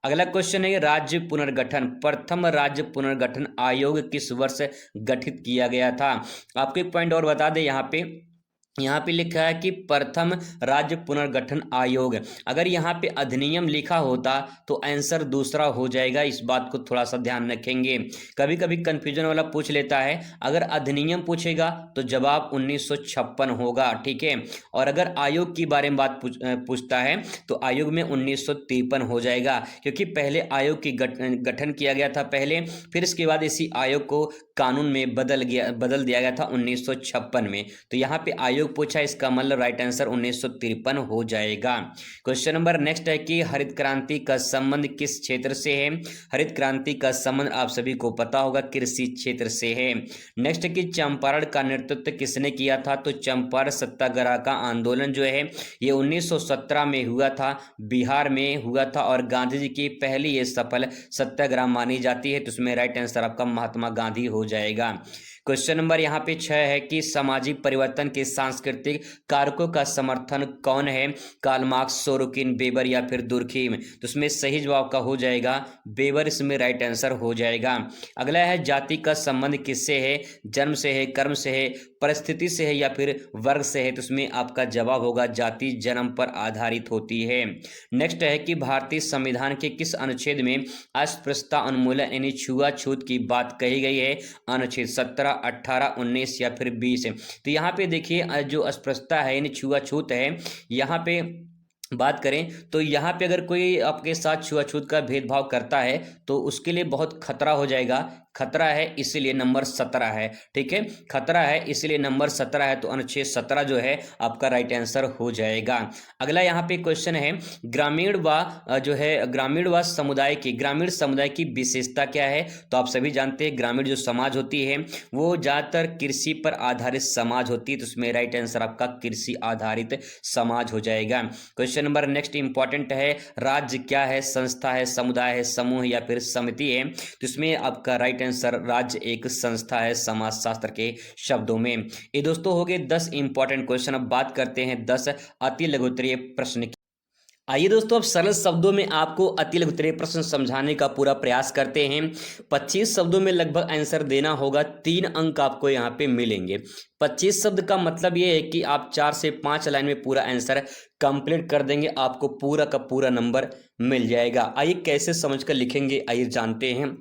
अगला क्वेश्चन है राज्य पुनर्गठन, प्रथम राज्य पुनर्गठन आयोग किस वर्ष गठित किया गया था। आपको एक पॉइंट और बता दें, यहाँ पे लिखा है कि प्रथम राज्य पुनर्गठन आयोग, अगर यहाँ पे अधिनियम लिखा होता तो आंसर दूसरा हो जाएगा, इस बात को थोड़ा सा ध्यान रखेंगे। कभी कभी कंफ्यूजन वाला पूछ लेता है, अगर अधिनियम पूछेगा तो जवाब 1956 होगा, ठीक है, और अगर आयोग की बारे में बात पूछता है तो आयोग में 1953 हो जाएगा, क्योंकि पहले आयोग की गठन किया गया था पहले, फिर इसके बाद इसी आयोग को कानून में बदल दिया गया था 1956 में। तो यहाँ पे आयोग पूछा, इसका मतलब राइट आंसर 1953 हो जाएगा। क्वेश्चन नंबर नेक्स्ट है कि हरित क्रांति का संबंध किस क्षेत्र से है। हरित क्रांति का संबंध आप सभी को पता होगा कृषि क्षेत्र से है। नेक्स्ट है कि चंपारण का नेतृत्व किसने किया था, तो चंपारण सत्याग्रह का आंदोलन जो है ये 1917 में हुआ था, बिहार में हुआ था और गांधी जी की पहली ये सफल सत्याग्रह मानी जाती है, तो उसमें राइट आंसर आपका महात्मा गांधी हो जाएगा। क्वेश्चन नंबर यहाँ पे 6 है कि सामाजिक परिवर्तन के सांस्कृतिक कारकों का समर्थन कौन है, कार्ल मार्क्स, सोरोकिन, वेबर या फिर दुर्खीम। तो उसमें सही जवाब का हो जाएगा वेबर, इसमें राइट आंसर हो जाएगा। अगला है जाति का संबंध किससे है, जन्म से है, कर्म से है, परिस्थिति से है या फिर वर्ग से है, तो उसमें आपका जवाब होगा जाति जन्म पर आधारित होती है। नेक्स्ट है कि भारतीय संविधान के किस अनुच्छेद में अस्पृश्यता उन्मूलन यानी छुआछूत की बात कही गई है, अनुच्छेद 17, 18, 19 या फिर 20। तो यहाँ पे देखिए जो अस्पृश्यता है यानी छुआछूत है, यहाँ पे बात करें तो यहाँ पे अगर कोई आपके साथ छुआछूत का भेदभाव करता है तो उसके लिए बहुत खतरा हो जाएगा। खतरा है इसीलिए नंबर 17 है। ठीक है, खतरा है इसीलिए नंबर 17 है, तो अनुच्छेद 17 जो है आपका राइट आंसर हो जाएगा। अगला यहाँ पे क्वेश्चन है, ग्रामीण समुदाय की विशेषता क्या है? तो आप सभी जानते हैं ग्रामीण जो समाज होती है वो ज़्यादातर कृषि पर आधारित समाज होती है, तो उसमें राइट आंसर आपका कृषि आधारित समाज हो जाएगा। क्वेश्चन नंबर नेक्स्ट इंपॉर्टेंट है, राज्य क्या है? संस्था है, समुदाय है, समूह या फिर समिति है? तो इसमें आपका राइट आंसर राज्य एक संस्था है समाजशास्त्र के शब्दों में। ये दोस्तों हो गए 10 इंपॉर्टेंट क्वेश्चन। अब बात करते हैं 10 अति लघुत्तरीय प्रश्न की। आइए दोस्तों अब सरल शब्दों में आपको अति लघुत्तरीय प्रश्न समझाने का पूरा प्रयास करते हैं। 25 शब्दों में लगभग आंसर देना होगा, 3 अंक आपको यहाँ पे मिलेंगे। 25 शब्द का मतलब ये है कि आप 4 से 5 लाइन में पूरा आंसर कंप्लीट कर देंगे, आपको पूरा का पूरा नंबर मिल जाएगा। आइए कैसे समझकर लिखेंगे आइए जानते हैं।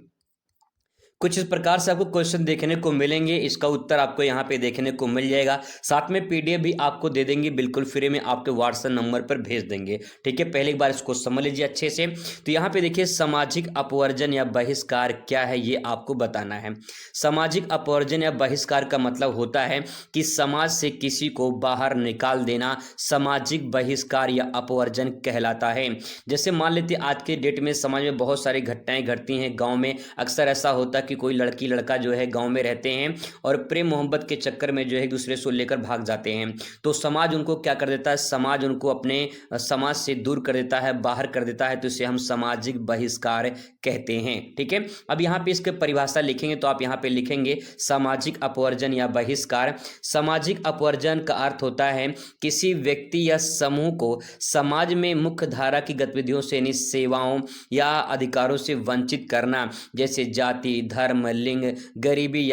कुछ इस प्रकार से आपको क्वेश्चन देखने को मिलेंगे, इसका उत्तर आपको यहाँ पे देखने को मिल जाएगा। साथ में पीडीएफ भी आपको दे देंगे, बिल्कुल फ्री में आपके व्हाट्सएप नंबर पर भेज देंगे। ठीक है, पहले एक बार इसको समझ लीजिए अच्छे से। तो यहाँ पे देखिए सामाजिक अपवर्जन या बहिष्कार क्या है ये आपको बताना है। सामाजिक अपवर्जन या बहिष्कार का मतलब होता है कि समाज से किसी को बाहर निकाल देना सामाजिक बहिष्कार या अपवर्जन कहलाता है। जैसे मान लेते आज के डेट में समाज में बहुत सारी घटनाएं घटती हैं, गाँव में अक्सर ऐसा होता है कि कोई लड़की लड़का जो है गांव में रहते हैं और प्रेम मोहब्बत के चक्कर में जो है एक दूसरे से लेकर भाग जाते हैं, तो समाज उनको क्या कर देता है? समाज उनको अपने समाज से दूर कर देता है, बाहर कर देता है, तो इसे हम सामाजिक बहिष्कार कहते हैं। ठीक है, अब यहाँ पे इसके परिभाषा लिखेंगे तो आप यहाँ पे लिखेंगे सामाजिक अपवर्जन या बहिष्कार। सामाजिक अपवर्जन का अर्थ होता है किसी व्यक्ति या समूह को समाज में मुख्य धारा की गतिविधियों से यानी सेवाओं या अधिकारों से वंचित करना, जैसे जाति, धर्म, लिंग, गरीबी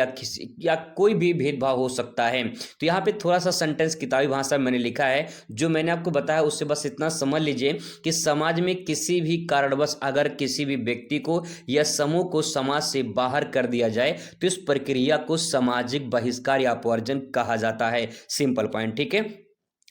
या कोई भी भेदभाव हो सकता है। तो यहाँ पे थोड़ा सा सेंटेंस किताबी भाषा में मैंने लिखा है, जो मैंने आपको बताया उससे बस इतना समझ लीजिए कि समाज में किसी भी कारणवश अगर किसी भी व्यक्ति को या समूह को समाज से बाहर कर दिया जाए तो इस प्रक्रिया को सामाजिक बहिष्कार या अपवर्जन कहा जाता है। Simple point. ठीक है,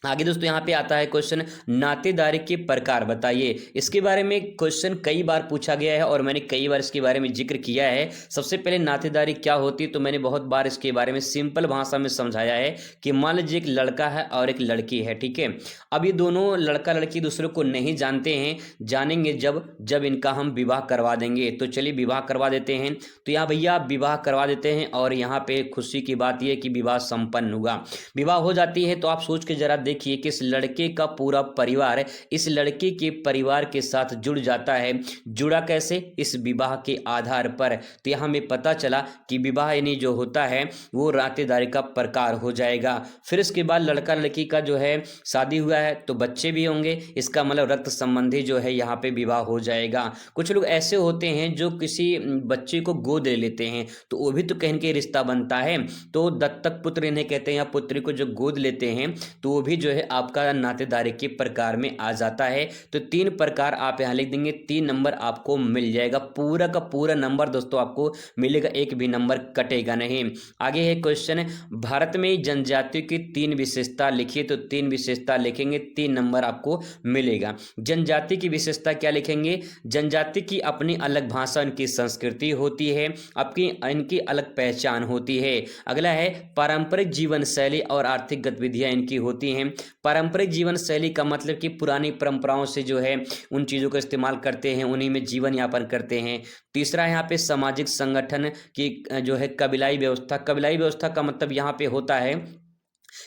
आगे दोस्तों यहाँ पे आता है क्वेश्चन, नातेदारी के प्रकार बताइए। इसके बारे में क्वेश्चन कई बार पूछा गया है और मैंने कई बार इसके बारे में जिक्र किया है। सबसे पहले नातेदारी क्या होती है तो मैंने बहुत बार इसके बारे में सिंपल भाषा में समझाया है कि मान लीजिए एक लड़का है और एक लड़की है। ठीक है, अब ये दोनों लड़का लड़की दूसरे को नहीं जानते हैं, जानेंगे जब इनका हम विवाह करवा देंगे। तो चलिए विवाह करवा देते हैं। तो यहाँ भैया विवाह करवा देते हैं और यहाँ पे खुशी की बात यह कि विवाह संपन्न हुआ, विवाह हो जाती है। तो आप सोच के जरा देखिए कि इस लड़के का पूरा परिवार इस लड़के के परिवार के साथ जुड़ जाता है। जुड़ा कैसे? इस विवाह के आधार पर। तो यहाँ हमें पता चला कि विवाह यानी जो होता है वो नातेदारी का प्रकार हो जाएगा। फिर इसके बाद लड़का लड़की का जो है शादी हुआ है तो बच्चे भी होंगे, इसका मतलब रक्त संबंधी जो है यहाँ पे विवाह हो जाएगा। कुछ लोग ऐसे होते हैं जो किसी बच्चे को गोद ले लेते हैं तो वो भी तो कहीं के रिश्ता बनता है, तो दत्तक पुत्र इन्हें कहते हैं, या पुत्री को जो गोद लेते हैं तो वो भी जो है आपका नातेदारी के प्रकार में आ जाता है। तो 3 प्रकार आप यहाँ लिख देंगे, 3 नंबर आपको मिल जाएगा। पूरा का पूरा नंबर दोस्तों आपको मिलेगा, एक भी नंबर कटेगा नहीं। आगे है क्वेश्चन, भारत में जनजातियों की 3 विशेषता लिखिए। तो 3 विशेषता लिखेंगे, 3 नंबर आपको मिलेगा। जनजाति की विशेषता क्या लिखेंगे? जनजाति की अपनी अलग भाषा, इनकी संस्कृति होती है, इनकी अलग पहचान होती है। अगला है पारंपरिक जीवन शैली और आर्थिक गतिविधियां इनकी होती हैं। पारंपरिक जीवन शैली का मतलब कि पुरानी परंपराओं से जो है उन चीज़ों का इस्तेमाल करते हैं, उन्हीं में जीवन यापन करते हैं। तीसरा यहाँ पे सामाजिक संगठन की जो है कबीलाई व्यवस्था। कबीलाई व्यवस्था का मतलब यहाँ पे होता है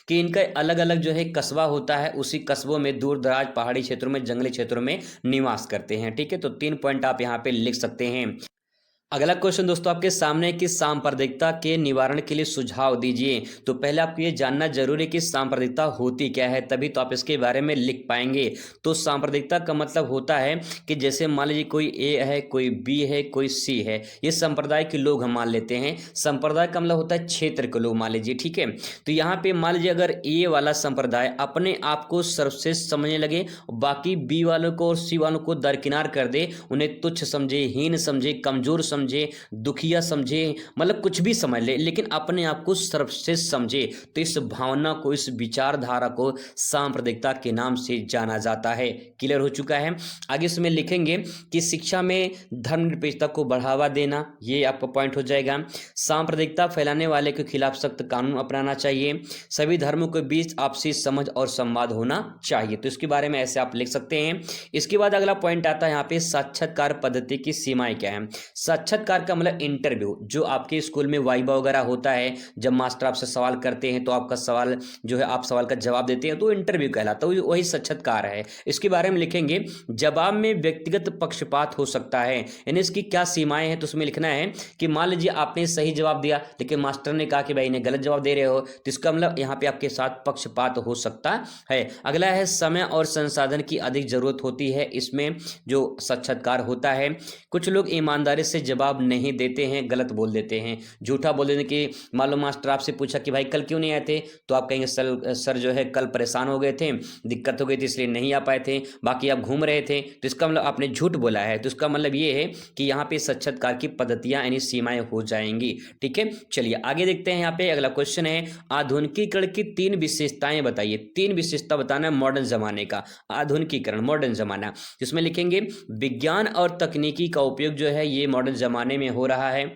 कि इनका अलग अलग जो है कस्बा होता है, उसी कस्बों में दूर दराज पहाड़ी क्षेत्रों में, जंगली क्षेत्रों में निवास करते हैं। ठीक है, तो 3 पॉइंट आप यहाँ पे लिख सकते हैं। अगला क्वेश्चन दोस्तों आपके सामने है कि सांप्रदायिकता के निवारण के लिए सुझाव दीजिए। तो पहले आपको ये जानना जरूरी है कि सांप्रदायिकता होती क्या है, तभी तो आप इसके बारे में लिख पाएंगे। तो सांप्रदायिकता का मतलब होता है कि जैसे मान लीजिए कोई ए है, कोई बी है, कोई सी है, ये संप्रदाय के लोग हम मान लेते हैं। संप्रदाय का मतलब होता है क्षेत्र के लोग मान लीजिए। ठीक है, तो यहाँ पे मान लीजिए अगर ए वाला संप्रदाय अपने आप को सर्वश्रेष्ठ समझने लगे, बाकी बी वालों को और सी वालों को दरकिनार कर दे, उन्हें तुच्छ समझे, हीन समझे, कमजोर समझे, समझे, दुखिया समझे, मतलब कुछ भी समझ ले, लेकिन अपने आप को सर्वश्रेष्ठ समझे, तो इस भावना को, इस विचारधारा को सांप्रदायिकता के नाम से जाना जाता है। क्लियर हो चुका है। आगे इसमें लिखेंगे कि शिक्षा में धर्मनिरपेक्षता को बढ़ावा देना, ये आपका पॉइंट हो जाएगा। सांप्रदायिकता फैलाने वाले के खिलाफ सख्त कानून अपनाना चाहिए। सभी धर्मों के बीच आपसी समझ और संवाद होना चाहिए। तो इसके बारे में ऐसे आप लिख सकते हैं। इसके बाद अगला पॉइंट आता है यहाँ पे, साक्षात्कार पद्धति की सीमाएं क्या है। साक्षात्कार का मतलब इंटरव्यू, जो आपके स्कूल में वाइवा वगैरह होता है, जब मास्टर आपसे सवाल करते हैं तो आपका सवाल जो है, आप सवाल का जवाब देते हैं, तो इंटरव्यू कहलाता है, वही साक्षात्कार है। इसके बारे में लिखेंगे, जवाब में व्यक्तिगत पक्षपात हो सकता है, यानी इसकी क्या सीमाएं हैं, तो उसमें लिखना है कि मान लीजिए आपने सही जवाब दिया, लेकिन मास्टर ने कहा कि भाई इन्हें गलत जवाब दे रहे हो, तो इसका मतलब यहाँ पे आपके साथ पक्षपात हो सकता है। अगला है, समय और संसाधन की अधिक जरूरत होती है इसमें जो साक्षात्कार होता है। कुछ लोग ईमानदारी से जवाब नहीं देते हैं, गलत बोल देते हैं, झूठा बोल देते हैं कि मान लो मास्टर आपसे पूछा कि भाई कल क्यों नहीं आए थे, तो आप कहेंगे सर जो है कल परेशान हो गए थे, दिक्कत हो गई थी इसलिए नहीं आ पाए थे, बाकी आप घूम रहे थे, तो इसका मतलब आपने झूठ बोला है। तो इसका मतलब ये है कि यहाँ पे साक्षात्कार की पद्धतियां यानी सीमाएं हो जाएंगी। ठीक है, चलिए आगे देखते हैं। यहाँ पे अगला क्वेश्चन है, आधुनिकीकरण की 3 विशेषताएं बताइए। 3 विशेषता बताना है मॉडर्न जमाने का, आधुनिकीकरण मॉडर्न जमाना। जिसमें लिखेंगे, विज्ञान और तकनीकी का उपयोग जो है ये मॉडर्न जमाने में हो रहा है।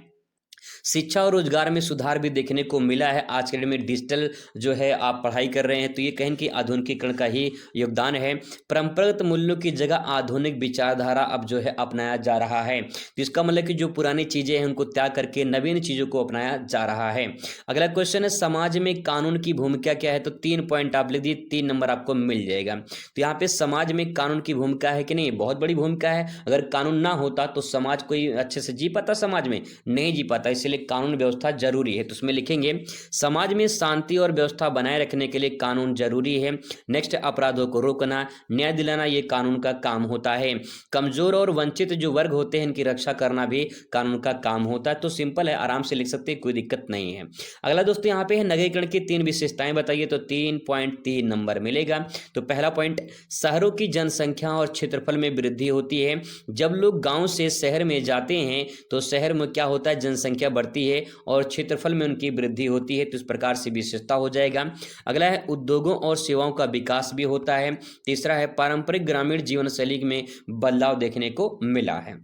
शिक्षा और रोजगार में सुधार भी देखने को मिला है। आज के डेट में डिजिटल जो है आप पढ़ाई कर रहे हैं, तो ये कहें कि आधुनिकीकरण का ही योगदान है। परंपरागत मूल्यों की जगह आधुनिक विचारधारा अब जो है अपनाया जा रहा है। तो इसका मतलब कि जो पुरानी चीजें हैं उनको त्याग करके नवीन चीजों को अपनाया जा रहा है। अगला क्वेश्चन है, समाज में कानून की भूमिका क्या है। तो 3 पॉइंट आप लिख दिए, 3 नंबर आपको मिल जाएगा। तो यहाँ पे समाज में कानून की भूमिका है कि नहीं, बहुत बड़ी भूमिका है। अगर कानून ना होता तो समाज कोई अच्छे से जी पाता, समाज में नहीं जी पाता, इसलिए कानून व्यवस्था जरूरी है। तो उसमें लिखेंगे, समाज में शांति और व्यवस्था बनाए रखने के लिए कानून जरूरी है। नेक्स्ट, अपराधों को रोकना, न्याय दिलाना, ये कानून का काम होता है। कमजोर और वंचित जो वर्ग होते हैं इनकी रक्षा करना भी कानून का काम होता है। तो सिंपल है, आराम से लिख सकते हैं, कोई दिक्कत नहीं है। अगला दोस्तों यहाँ पे है, नगरीकरण की 3 विशेषताएं बताइए। तो 3.3 नंबर मिलेगा। तो पहला पॉइंट, शहरों की जनसंख्या और क्षेत्रफल में वृद्धि होती है। जब लोग गांव से शहर में जाते हैं तो शहर में क्या होता है, जनसंख्या बढ़ती है और क्षेत्रफल में उनकी वृद्धि होती है। तो इस प्रकार से विशेषता हो जाएगा। अगला है, उद्योगों और सेवाओं का विकास भी होता है। तीसरा है, पारंपरिक ग्रामीण जीवन शैली में बदलाव देखने को मिला है।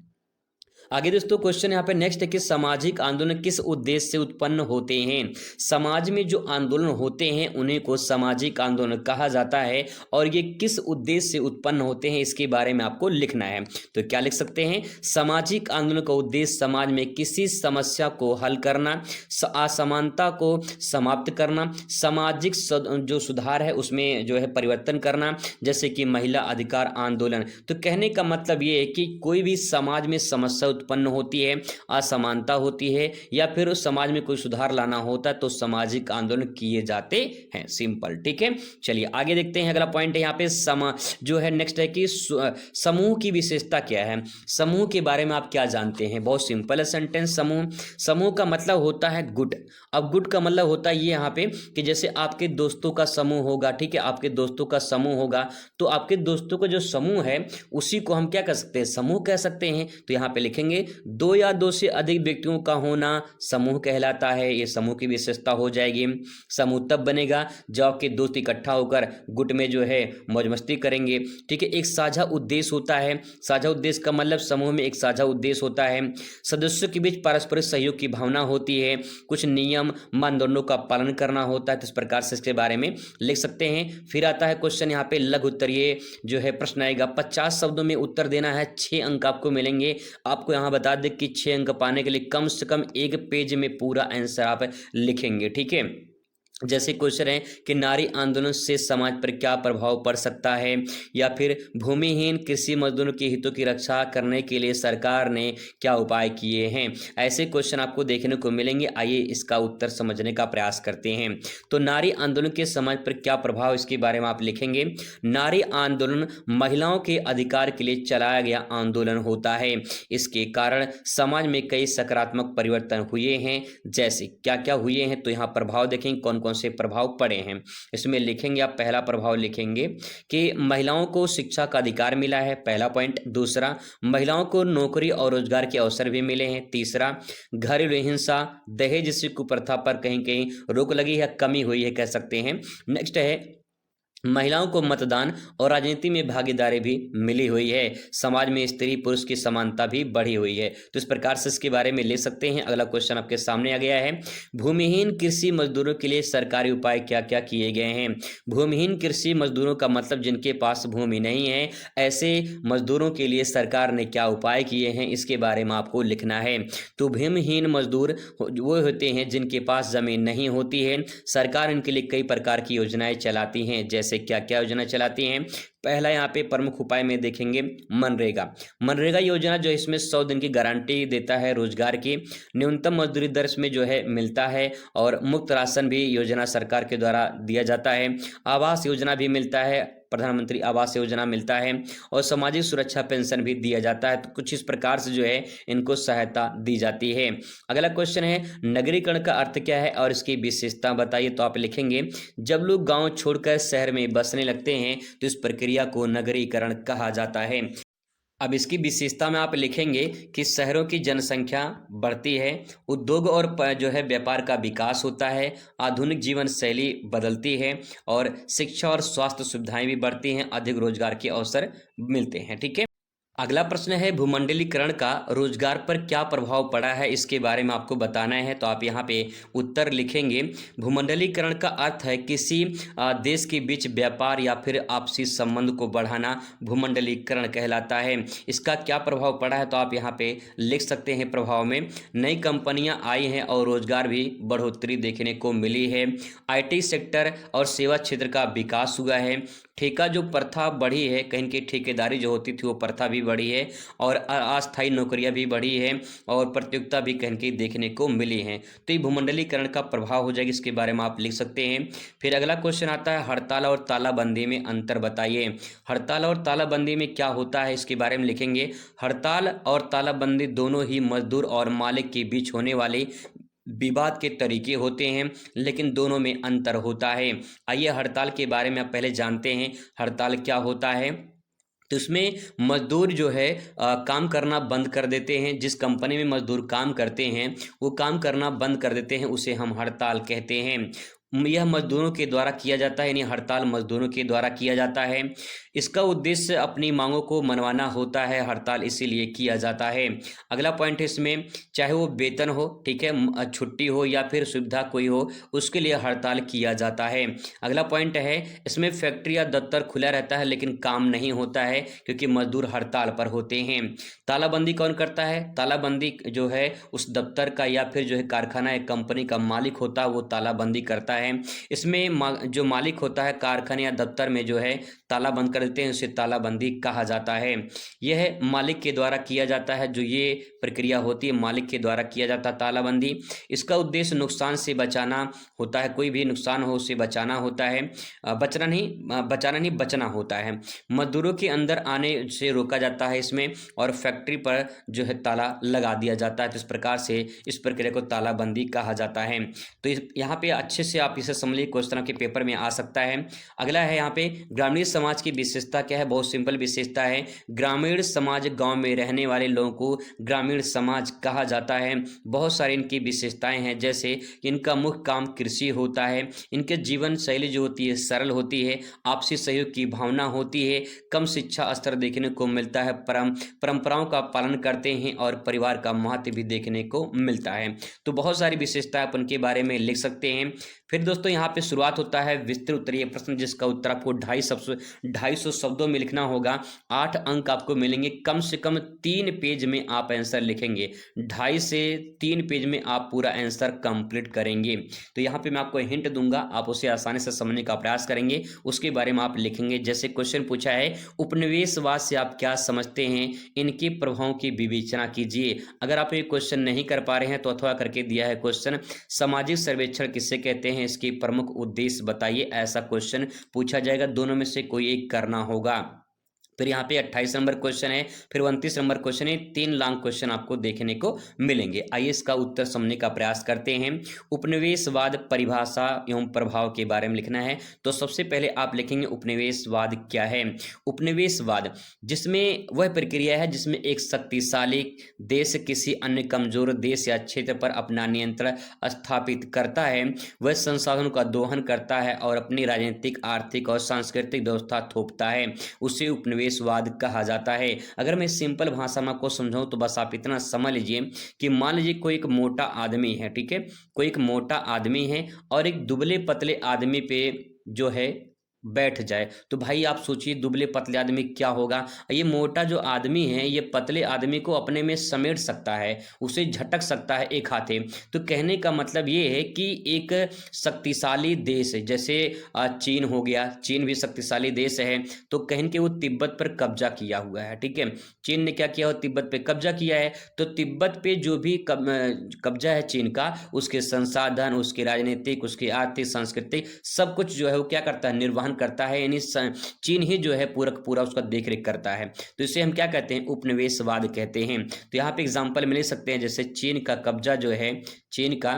आगे दोस्तों क्वेश्चन यहाँ पे नेक्स्ट है कि सामाजिक आंदोलन किस उद्देश्य से उत्पन्न होते हैं। समाज में जो आंदोलन होते हैं उन्हीं को सामाजिक आंदोलन कहा जाता है, और ये किस उद्देश्य से उत्पन्न होते हैं इसके बारे में आपको लिखना है। तो क्या लिख सकते हैं, सामाजिक आंदोलन का उद्देश्य समाज में किसी समस्या को हल करना, असमानता को समाप्त करना, सामाजिक जो सुधार है उसमें जो है परिवर्तन करना, जैसे कि महिला अधिकार आंदोलन। तो कहने का मतलब ये है कि कोई भी समाज में समस्या उत्पन्न होती है, असमानता होती है, या फिर उस समाज में कोई सुधार लाना होता है तो सामाजिक आंदोलन किए जाते हैं। सिंपल, ठीक है। चलिए आगे देखते हैं। अगला पॉइंट है यहाँ पे जो है नेक्स्ट है कि समूह की विशेषता क्या है। समूह के बारे में आप क्या जानते हैं। बहुत सिंपल है सेंटेंस। समूह का मतलब होता है गुट। अब गुट का मतलब होता है ये यहाँ पे कि जैसे आपके दोस्तों का समूह होगा, ठीक है, आपके दोस्तों का समूह होगा, तो आपके दोस्तों का जो समूह है उसी को हम क्या कर सकते हैं, समूह कह सकते हैं। तो यहाँ पे लिखेंगे 2 या 2 से अधिक व्यक्तियों का होना समूह कहलाता है। ये समूह की विशेषता हो जाएगी। समूह तब बनेगा जब आपके दोस्त इकट्ठा होकर गुट में जो है मौज मस्ती करेंगे, ठीक है। एक साझा उद्देश्य होता है। साझा उद्देश्य का मतलब समूह में एक साझा उद्देश्य होता है। सदस्यों के बीच पारस्परिक सहयोग की भावना होती है। कुछ नियम मानदंडों का पालन करना होता है। तो इस प्रकार से इसके बारे में लिख सकते हैं। फिर आता है क्वेश्चन यहाँ पे लघु उत्तरीय जो है प्रश्न आएगा। 50 शब्दों में उत्तर देना है। 6 अंक आपको मिलेंगे। आपको यहाँ बता दें कि 6 अंक पाने के लिए कम से कम 1 पेज में पूरा आंसर आप लिखेंगे, ठीक है। जैसे क्वेश्चन है कि नारी आंदोलन से समाज पर क्या प्रभाव पड़ सकता है, या फिर भूमिहीन कृषि मजदूरों के हितों की रक्षा करने के लिए सरकार ने क्या उपाय किए हैं। ऐसे क्वेश्चन आपको देखने को मिलेंगे। आइए इसका उत्तर समझने का प्रयास करते हैं। तो नारी आंदोलन के समाज पर क्या प्रभाव, इसके बारे में आप लिखेंगे। नारी आंदोलन महिलाओं के अधिकार के लिए चलाया गया आंदोलन होता है। इसके कारण समाज में कई सकारात्मक परिवर्तन हुए हैं। जैसे क्या क्या हुए हैं, तो यहाँ प्रभाव देखेंगे कौन कौन से प्रभाव पड़े हैं। इसमें लिखेंगे आप, पहला प्रभाव लिखेंगे कि महिलाओं को शिक्षा का अधिकार मिला है, पहला पॉइंट। दूसरा, महिलाओं को नौकरी और रोजगार के अवसर भी मिले हैं। तीसरा, घरेलू हिंसा, दहेज जैसी कुप्रथा पर कहीं कहीं रोक लगी है, कमी हुई है कह सकते हैं। नेक्स्ट है, महिलाओं को मतदान और राजनीति में भागीदारी भी मिली हुई है। समाज में स्त्री पुरुष की समानता भी बढ़ी हुई है। तो इस प्रकार से इसके बारे में ले सकते हैं। अगला क्वेश्चन आपके सामने आ गया है, भूमिहीन कृषि मजदूरों के लिए सरकारी उपाय क्या क्या किए गए हैं। भूमिहीन कृषि मजदूरों का मतलब जिनके पास भूमि नहीं है, ऐसे मजदूरों के लिए सरकार ने क्या उपाय किए हैं, इसके बारे में आपको लिखना है। तो भूमिहीन मजदूर वो होते हैं जिनके पास जमीन नहीं होती है। सरकार इनके लिए कई प्रकार की योजनाएं चलाती हैं। जैसे क्या क्या योजना चलाती हैं, पहला यहाँ पे प्रमुख उपाय में देखेंगे मनरेगा। मनरेगा योजना जो इसमें 100 दिन की गारंटी देता है रोजगार की, न्यूनतम मजदूरी दर में जो है मिलता है, और मुफ्त राशन भी योजना सरकार के द्वारा दिया जाता है। आवास योजना भी मिलता है, प्रधानमंत्री आवास योजना मिलता है, और सामाजिक सुरक्षा पेंशन भी दिया जाता है। तो कुछ इस प्रकार से जो है इनको सहायता दी जाती है। अगला क्वेश्चन है, नगरीकरण का अर्थ क्या है और इसकी विशेषता बताइए। तो आप लिखेंगे, जब लोग गांव छोड़कर शहर में बसने लगते हैं तो इस प्रक्रिया को नगरीकरण कहा जाता है। अब इसकी विशेषता में आप लिखेंगे कि शहरों की जनसंख्या बढ़ती है, उद्योग और जो है व्यापार का विकास होता है, आधुनिक जीवन शैली बदलती है, और शिक्षा और स्वास्थ्य सुविधाएं भी बढ़ती हैं, अधिक रोजगार के अवसर मिलते हैं। ठीक है। अगला प्रश्न है, भूमंडलीकरण का रोजगार पर क्या प्रभाव पड़ा है, इसके बारे में आपको बताना है। तो आप यहाँ पे उत्तर लिखेंगे, भूमंडलीकरण का अर्थ है किसी देश के बीच व्यापार या फिर आपसी संबंध को बढ़ाना भूमंडलीकरण कहलाता है। इसका क्या प्रभाव पड़ा है, तो आप यहाँ पे लिख सकते हैं, प्रभाव में नई कंपनियां आई हैं और रोजगार भी बढ़ोतरी देखने को मिली है। IT सेक्टर और सेवा क्षेत्र का विकास हुआ है। ठेका जो प्रथा बढ़ी है, कहीं की ठेकेदारी जो होती थी वो प्रथा भी बढ़ी है, और अस्थायी नौकरियां भी बढ़ी है, और प्रतियोगिता भी कहीं की देखने को मिली है। तो ये भूमंडलीकरण का प्रभाव हो जाएगा, इसके बारे में आप लिख सकते हैं। फिर अगला क्वेश्चन आता है, हड़ताल और तालाबंदी में अंतर बताइए। हड़ताल और तालाबंदी में क्या होता है, इसके बारे में लिखेंगे। हड़ताल और तालाबंदी दोनों ही मजदूर और मालिक के बीच होने वाले विवाद के तरीके होते हैं, लेकिन दोनों में अंतर होता है। आइए हड़ताल के बारे में आप पहले जानते हैं, हड़ताल क्या होता है। तो इसमें मजदूर जो है काम करना बंद कर देते हैं। जिस कंपनी में मजदूर काम करते हैं वो काम करना बंद कर देते हैं, उसे हम हड़ताल कहते हैं। यह मजदूरों के द्वारा किया जाता है, यानी हड़ताल मजदूरों के द्वारा किया जाता है। इसका उद्देश्य अपनी मांगों को मनवाना होता है, हड़ताल इसीलिए किया जाता है। अगला पॉइंट है इसमें, चाहे वो वेतन हो, ठीक है, छुट्टी हो या फिर सुविधा कोई हो, उसके लिए हड़ताल किया जाता है। अगला पॉइंट है, इसमें फैक्ट्री या दफ्तर खुला रहता है लेकिन काम नहीं होता है क्योंकि मजदूर हड़ताल पर होते हैं। तालाबंदी कौन करता है, तालाबंदी जो है उस दफ्तर का या फिर जो है कारखाना या कंपनी का मालिक होता है वो तालाबंदी करता है। इसमें जो मालिक होता है कारखाने या दफ्तर में जो है ताला बंद कर देते हैं, उसे तालाबंदी कहा जाता है। यह मालिक के द्वारा किया जाता है, जो ये प्रक्रिया होती है मालिक के द्वारा किया जाता है तालाबंदी। इसका उद्देश्य नुकसान से बचाना होता है, कोई भी नुकसान हो उससे बचाना होता है, बचना होता है। मजदूरों के अंदर आने से रोका जाता है इसमें, और फैक्ट्री पर जो है ताला लगा दिया जाता है। तो इस प्रकार से इस प्रक्रिया को तालाबंदी कहा जाता है। तो यहाँ पे अच्छे से आप इसे समझिए, क्वेश्चन के पेपर में आ सकता है। अगला है यहाँ पे, ग्रामीण समाज की विशेषता क्या है। बहुत सिंपल विशेषता है, ग्रामीण समाज, गांव में रहने वाले लोगों को ग्रामीण समाज कहा जाता है। बहुत सारी इनकी विशेषताएं हैं, जैसे इनका मुख्य काम कृषि होता है, इनके जीवन शैली जो होती है सरल होती है, आपसी सहयोग की भावना होती है, कम शिक्षा स्तर देखने को मिलता है, परंपराओं का पालन करते हैं, और परिवार का महत्व भी देखने को मिलता है। तो बहुत सारी विशेषताएं अपन के बारे में लिख सकते हैं। फिर दोस्तों यहाँ पे शुरुआत होता है विस्तृत उत्तरीय प्रश्न, जिसका उत्तर आपको 250 शब्दों में लिखना होगा। 8 अंक आपको मिलेंगे, कम से कम 3 पेज में आप आंसर लिखेंगे। 2.5 से 3 पेज में आप पूरा आंसर कंप्लीट करेंगे। तो यहाँ पे मैं आपको हिंट दूंगा, आप उसे आसानी से समझने का प्रयास करेंगे, उसके बारे में आप लिखेंगे। जैसे क्वेश्चन पूछा है, उपनिवेशवाद से आप क्या समझते हैं, इनके प्रभावों की विवेचना कीजिए। अगर आप ये क्वेश्चन नहीं कर पा रहे हैं तो अथवा करके दिया है क्वेश्चन, सामाजिक सर्वेक्षण किसे कहते हैं, इसके प्रमुख उद्देश्य बताइए। ऐसा क्वेश्चन पूछा जाएगा, दोनों में से कोई एक करना होगा। फिर यहाँ पे 28 नंबर क्वेश्चन है, फिर 29 नंबर क्वेश्चन है। 3 लॉन्ग क्वेश्चन आपको देखने को मिलेंगे। आइए इसका उत्तर समझने का प्रयास करते हैं। उपनिवेशवाद परिभाषा एवं प्रभाव के बारे में लिखना है। तो सबसे पहले आप लिखेंगे उपनिवेशवाद क्या है। उपनिवेशवाद जिसमें वह प्रक्रिया है जिसमें एक शक्तिशाली देश किसी अन्य कमजोर देश या क्षेत्र पर अपना नियंत्रण स्थापित करता है, वह संसाधनों का दोहन करता है और अपनी राजनीतिक, आर्थिक और सांस्कृतिक व्यवस्था थोपता है, उसे उपनिवेशवाद कहा जाता है। अगर मैं सिंपल भाषा में आपको समझाऊं तो बस आप इतना समझ लीजिए कि मान लीजिए कोई एक मोटा आदमी है, ठीक है, कोई एक मोटा आदमी है और एक दुबले पतले आदमी पे जो है बैठ जाए, तो भाई आप सोचिए दुबले पतले आदमी क्या होगा। ये मोटा जो आदमी है ये पतले आदमी को अपने में समेट सकता है, उसे झटक सकता है एक हाथे। तो कहने का मतलब ये है कि एक शक्तिशाली देश जैसे चीन हो गया, चीन भी शक्तिशाली देश है, तो कहें कि वो तिब्बत पर कब्जा किया हुआ है, ठीक है, चीन ने क्या किया हो, तिब्बत पे कब्जा किया है। तो तिब्बत पे जो भी कब्जा है चीन का, उसके संसाधन, उसके राजनीतिक, उसकी आर्थिक, सांस्कृतिक सब कुछ जो है वो क्या करता है, निर्वहन करता है, यानी चीन ही जो है पूरा उसका देखरेख करता है। तो इसे हम क्या कहते हैं, उपनिवेशवाद कहते हैं। तो यहाँ पे एग्जांपल मिल सकते हैं, जैसे चीन का कब्जा जो है, चीन का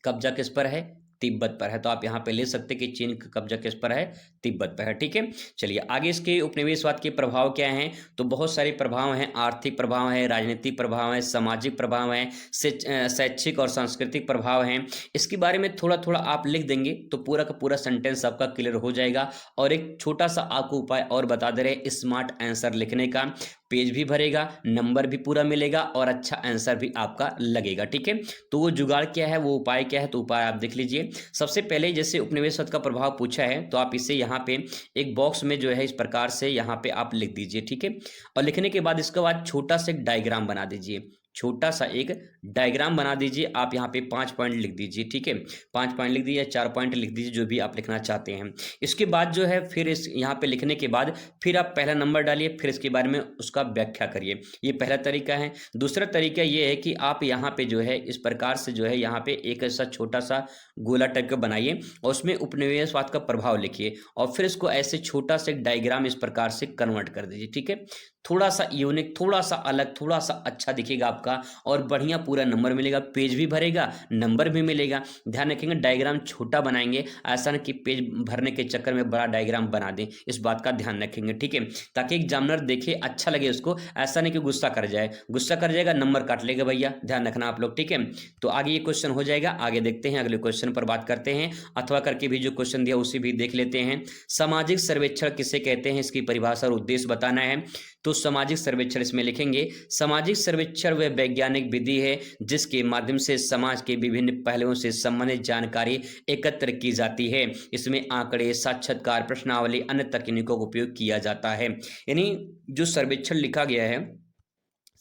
कब्जा किस पर है, तिब्बत पर है। तो आप यहाँ पे ले सकते हैं कि चीन का कब्जा किस पर है, तिब्बत पर है, ठीक है। चलिए आगे इसके उपनिवेशवाद के प्रभाव क्या हैं। तो बहुत सारे प्रभाव हैं, आर्थिक प्रभाव है, राजनीतिक प्रभाव है, सामाजिक प्रभाव है, शैक्षिक और सांस्कृतिक प्रभाव हैं। इसके बारे में थोड़ा थोड़ा आप लिख देंगे तो पूरा का पूरा सेंटेंस आपका क्लियर हो जाएगा। और एक छोटा सा आपको उपाय और बता दे रहे, स्मार्ट आंसर लिखने का, पेज भी भरेगा, नंबर भी पूरा मिलेगा और अच्छा आंसर भी आपका लगेगा, ठीक है। तो वो जुगाड़ क्या है, वो उपाय क्या है, तो उपाय आप देख लीजिए। सबसे पहले जैसे उपनिवेशवाद का प्रभाव पूछा है तो आप इसे यहाँ पे एक बॉक्स में जो है इस प्रकार से यहाँ पे आप लिख दीजिए, ठीक है। और लिखने के बाद इसके बाद छोटा सा एक डायग्राम बना दीजिए, छोटा सा एक डायग्राम बना दीजिए। आप यहाँ पे 5 पॉइंट लिख दीजिए, ठीक है, 5 पॉइंट लिख दीजिए, 4 पॉइंट लिख दीजिए, जो भी आप लिखना चाहते हैं। इसके बाद जो है फिर इस यहाँ पे लिखने के बाद फिर आप पहला नंबर डालिए, फिर इसके बारे में उसका व्याख्या करिए। ये पहला तरीका है। दूसरा तरीका ये है कि आप यहाँ पे जो है इस प्रकार से जो है यहाँ पे एक ऐसा छोटा सा गोला टाइप का बनाइए और उसमें उपनिवेशवाद का प्रभाव लिखिए और फिर इसको ऐसे छोटा सा एक डायग्राम इस प्रकार से कन्वर्ट कर दीजिए, ठीक है। थोड़ा सा यूनिक, थोड़ा सा अलग, थोड़ा सा अच्छा दिखेगा आपका और बढ़िया पूरा नंबर मिलेगा, पेज भी भरेगा, नंबर भी मिलेगा। ध्यान रखेंगे डायग्राम छोटा बनाएंगे, ऐसा ना कि पेज भरने के चक्कर में बड़ा डायग्राम बना दें, इस बात का ध्यान रखेंगे, ठीक है, ताकि एग्जामिनर देखे अच्छा लगे उसको, ऐसा नहीं कि गुस्सा कर जाए, गुस्सा कर जाएगा नंबर काट लेगा भैया, ध्यान रखना आप लोग, ठीक है। तो आगे ये क्वेश्चन हो जाएगा, आगे देखते हैं, अगले क्वेश्चन पर बात करते हैं, अथवा करके भी जो क्वेश्चन दिया उसे भी देख लेते हैं। सामाजिक सर्वेक्षण किसे कहते हैं, इसकी परिभाषा और उद्देश्य बताना है। तो सामाजिक सर्वेक्षण इसमें लिखेंगे, सामाजिक सर्वेक्षण वह वैज्ञानिक विधि है जिसके माध्यम से समाज के विभिन्न पहलुओं से संबंधित जानकारी एकत्र की जाती है। इसमें आंकड़े, साक्षात्कार, प्रश्नावली, अन्य तकनीकों का उपयोग किया जाता है। यानी जो सर्वेक्षण लिखा गया है,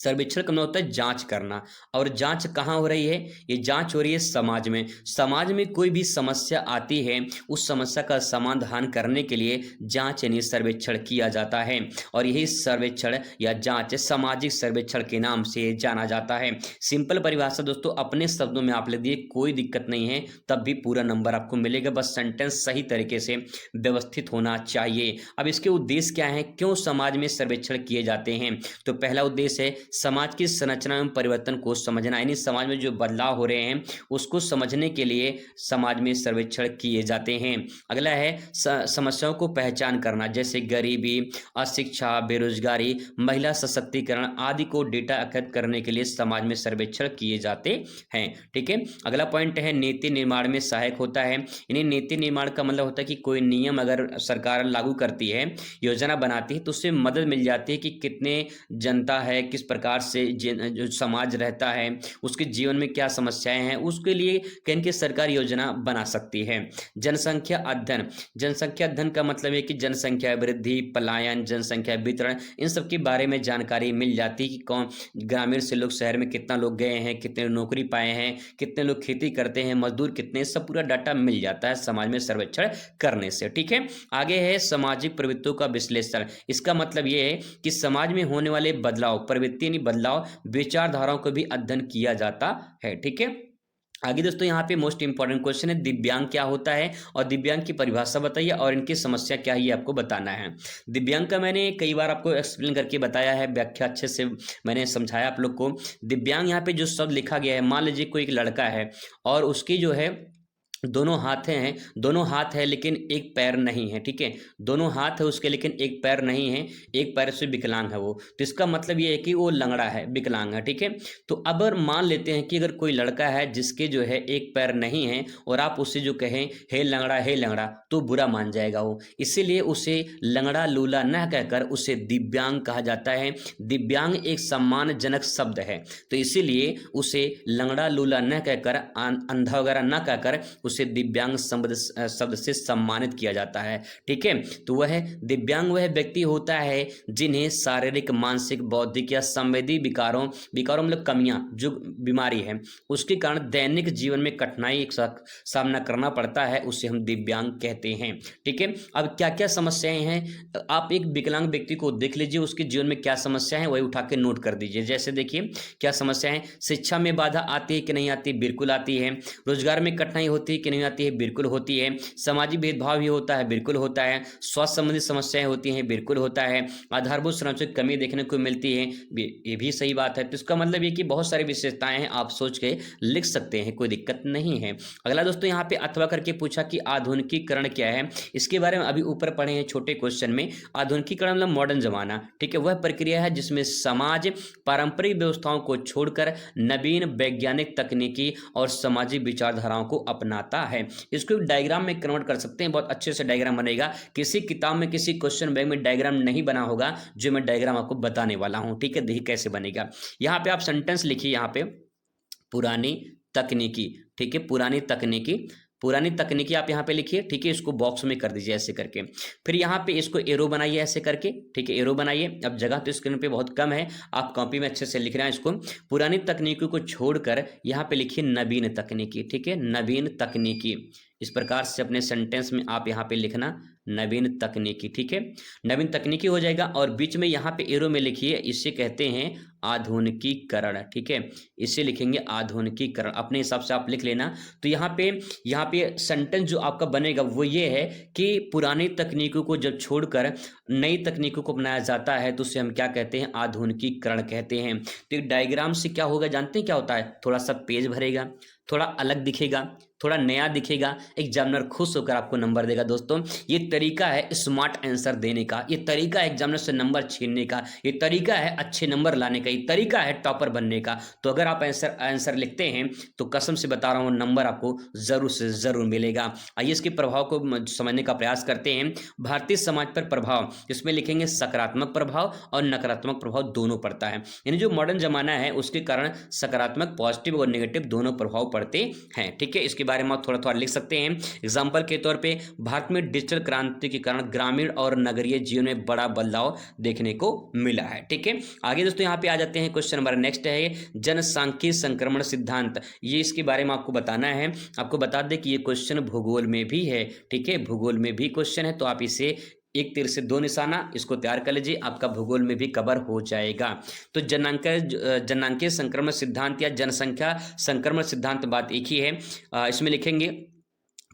सर्वेक्षण का मतलब होता है जांच करना, और जांच कहाँ हो रही है, ये जांच हो रही है समाज में। समाज में कोई भी समस्या आती है, उस समस्या का समाधान करने के लिए जांच यानी सर्वेक्षण किया जाता है, और यही सर्वेक्षण या जांच सामाजिक सर्वेक्षण के नाम से जाना जाता है। सिंपल परिभाषा दोस्तों अपने शब्दों में आप लिख दिए, कोई दिक्कत नहीं है, तब भी पूरा नंबर आपको मिलेगा, बस सेंटेंस सही तरीके से व्यवस्थित होना चाहिए। अब इसके उद्देश्य क्या है, क्यों समाज में सर्वेक्षण किए जाते हैं। तो पहला उद्देश्य है समाज की संरचना में परिवर्तन को समझना, यानी समाज में जो बदलाव हो रहे हैं उसको समझने के लिए समाज में सर्वेक्षण किए जाते हैं। अगला है समस्याओं को पहचान करना, जैसे गरीबी, अशिक्षा, बेरोजगारी, महिला सशक्तिकरण आदि को डेटा एकत्र करने के लिए समाज में सर्वेक्षण किए जाते हैं, ठीक है। अगला पॉइंट है नीति निर्माण में सहायक होता है, यानी नीति निर्माण का मतलब होता है कि कोई नियम अगर सरकार लागू करती है, योजना बनाती है, तो उससे मदद मिल जाती है कि कितने जनता है, किस प्रकार से जो समाज रहता है, उसके जीवन में क्या समस्याएं हैं, उसके लिए कहीं की सरकार योजना बना सकती है। जनसंख्या अध्ययन, जनसंख्या अध्ययन का मतलब है कि जनसंख्या वृद्धि, पलायन, जनसंख्या वितरण, इन सब के बारे में जानकारी मिल जाती है कि कौन ग्रामीण से लोग शहर में कितना लोग गए हैं, कितने नौकरी पाए हैं, कितने लोग खेती करते हैं, मजदूर कितने, सब पूरा डाटा मिल जाता है समाज में सर्वेक्षण करने से, ठीक है। आगे है सामाजिक प्रवृत्तियों का विश्लेषण, इसका मतलब यह है कि समाज में होने वाले बदलाव, प्रवृत्ति बदलाव, विचारधाराओं को भी अध्ययन किया जाता है, ठीक है। आगे दोस्तों यहाँ पे मोस्ट इंपॉर्टेंट क्वेश्चन है, दिव्यांग क्या होता है और दिव्यांग की परिभाषा बताइए और इनकी समस्या क्या है ये आपको बताना है। दिव्यांग का मैंने कई बार आपको एक्सप्लेन करके बताया है, व्याख्या अच्छे से मैंने समझाया आप लोग को। दिव्यांग यहाँ पे जो शब्द लिखा गया है, मान लीजिए कोई एक लड़का है और उसकी जो है दोनों हाथ है लेकिन एक पैर नहीं है, ठीक है। दोनों हाथ है उसके लेकिन एक पैर नहीं है, एक पैर से विकलांग है वो, तो इसका मतलब ये है कि वो लंगड़ा है, विकलांग है, ठीक है। तो अब मान लेते हैं कि अगर कोई लड़का है जिसके जो है एक पैर नहीं है और आप उससे जो कहें हे लंगड़ा, तो बुरा मान जाएगा वो, इसीलिए उसे लंगड़ा लूला न कहकर उसे दिव्यांग कहा जाता है। दिव्यांग एक सम्मानजनक शब्द है, तो इसीलिए उसे लंगड़ा लूला न कहकर, अंधा वगैरह न कहकर उसे दिव्यांग शब्द से सम्मानित किया जाता है, ठीक है। तो वह दिव्यांग वह व्यक्ति होता है जिन्हें शारीरिक, मानसिक, बौद्धिक या संवेदी विकारों मतलब कमियां, जो बीमारी है उसके कारण दैनिक जीवन में कठिनाई का सामना करना पड़ता है, उसे हम दिव्यांग कहते हैं, ठीक है। अब क्या क्या समस्याएं हैं, आप एक विकलांग व्यक्ति को देख लीजिए, उसके जीवन में क्या समस्या है वही उठा के नोट कर दीजिए। जैसे देखिए क्या समस्या है, शिक्षा में बाधा आती है कि नहीं आती, बिल्कुल आती है। रोजगार में कठिनाई होती है कि नहीं आती है, बिल्कुल होती है। सामाजिक भेदभाव भी होता है, बिल्कुल होता है। स्वास्थ्य संबंधी समस्याएं होती हैं, बिल्कुल होता है। आधारभूत संरचना की कमी देखने को मिलती है, ये भी सही बात है। तो इसका मतलब ये कि बहुत सारी विशेषताएं हैं, आप सोच के लिख सकते हैं, कोई दिक्कत नहीं है। अगला दोस्तों यहाँ पे अथवा करके पूछा कि आधुनिकीकरण क्या है, इसके बारे में अभी ऊपर पढ़े हैं छोटे क्वेश्चन में। आधुनिकीकरण मतलब मॉडर्न जमाना, ठीक है, वह प्रक्रिया है जिसमें समाज पारंपरिक व्यवस्थाओं को छोड़कर नवीन वैज्ञानिक, तकनीकी और सामाजिक विचारधाराओं को अपनाता है। इसको डायग्राम में कन्वर्ट कर सकते हैं, बहुत अच्छे से डायग्राम बनेगा। किसी किताब में, किसी क्वेश्चन बैंक में डायग्राम नहीं बना होगा जो मैं डायग्राम आपको बताने वाला हूं, ठीक है। देखिए कैसे बनेगा। यहाँ पे आप सेंटेंस लिखिए, यहाँ पे पुरानी तकनीकी, ठीक है, पुरानी तकनीकी आप यहाँ पे लिखिए, ठीक है। इसको बॉक्स में कर दीजिए ऐसे करके। फिर यहाँ पे इसको एरो बनाइए ऐसे करके, ठीक है, एरो बनाइए। अब जगह तो स्क्रीन पे बहुत कम है, आप कॉपी में अच्छे से लिख रहे हैं इसको। पुरानी तकनीकी को छोड़कर यहाँ पे लिखिए नवीन तकनीकी, ठीक है, नवीन तकनीकी। इस प्रकार से अपने सेंटेंस में आप यहाँ पे लिखना नवीन तकनीकी, ठीक है, नवीन तकनीकी हो जाएगा। और बीच में यहाँ पे एरो में लिखिए, इसे कहते हैं आधुनिकीकरण, ठीक है, इसे लिखेंगे आधुनिकीकरण, अपने हिसाब से आप लिख लेना। तो यहाँ पे सेंटेंस जो आपका बनेगा वो ये है कि पुरानी तकनीकों को जब छोड़कर नई तकनीकों को अपनाया जाता है तो उसे हम क्या कहते हैं, आधुनिकीकरण कहते हैं। तो एक डायग्राम से क्या होगा जानते हैं क्या होता है, थोड़ा सा पेज भरेगा, थोड़ा अलग दिखेगा, थोड़ा नया दिखेगा, एग्जामिनर खुश होकर आपको नंबर देगा। दोस्तों ये तरीका है स्मार्ट आंसर देने का, ये तरीका है एग्जामिनर से नंबर छीनने का, ये तरीका है अच्छे नंबर लाने का, ये तरीका है टॉपर बनने का। तो अगर आप आंसर लिखते हैं तो कसम से बता रहा हूँ नंबर आपको जरूर से जरूर मिलेगा। आइए इसके प्रभाव को समझने का प्रयास करते हैं। भारतीय समाज पर प्रभाव, इसमें लिखेंगे सकारात्मक प्रभाव और नकारात्मक प्रभाव दोनों पड़ता है। यानी जो मॉडर्न जमाना है उसके कारण सकारात्मक, पॉजिटिव और नेगेटिव दोनों प्रभाव पड़ते हैं, ठीक है। इसके बारे में आप थोड़ा थोड़ा लिख सकते हैं। एग्जाम्पल के तौर पे भारत में डिजिटल क्रांति के कारण ग्रामीण और नगरीय जीवन में बड़ा बदलाव देखने को मिला है, ठीक है। आगे दोस्तों यहाँ पे आ जाते हैं, क्वेश्चन नंबर नेक्स्ट है जनसांख्यिकी संक्रमण सिद्धांत, ये इसके बारे में आपको बताना है। आपको बता दें कि ये क्वेश्चन भूगोल में भी है, ठीक है, भूगोल में भी क्वेश्चन है, तो आप इसे एक तीर से दो निशाना, इसको तैयार कर लीजिए, आपका भूगोल में भी कवर हो जाएगा। तो जनांकीय संक्रमण सिद्धांत या जनसंख्या संक्रमण सिद्धांत बात एक ही है। इसमें लिखेंगे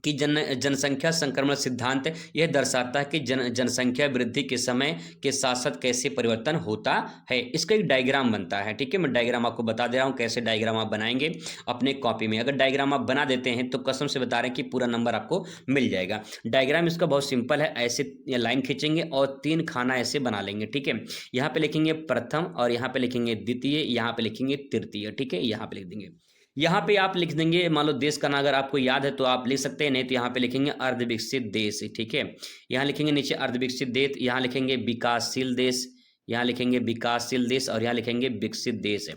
कि जनसंख्या संक्रमण सिद्धांत यह दर्शाता है कि जनसंख्या वृद्धि के समय के साथ साथ कैसे परिवर्तन होता है। इसका एक डायग्राम बनता है, ठीक है, मैं डायग्राम आपको बता दे रहा हूँ कैसे डायग्राम आप बनाएंगे अपने कॉपी में। अगर डायग्राम आप बना देते हैं तो कसम से बता रहे हैं कि पूरा नंबर आपको मिल जाएगा। डायग्राम इसका बहुत सिंपल है, ऐसे लाइन खींचेंगे और 3 खाना ऐसे बना लेंगे, ठीक है। यहाँ पे लिखेंगे प्रथम और यहाँ पे लिखेंगे द्वितीय, यहाँ पे लिखेंगे तृतीय, ठीक है, यहाँ पे लिख देंगे। यहाँ पे आप लिख देंगे, मान लो देश का नाम अगर आपको याद है तो आप लिख सकते हैं, नहीं तो यहाँ पे लिखेंगे अर्धविकसित देश, ठीक है। यहाँ लिखेंगे नीचे अर्धविकसित देश, यहाँ लिखेंगे विकासशील देश, यहाँ लिखेंगे विकासशील देश और यहाँ लिखेंगे विकसित देश,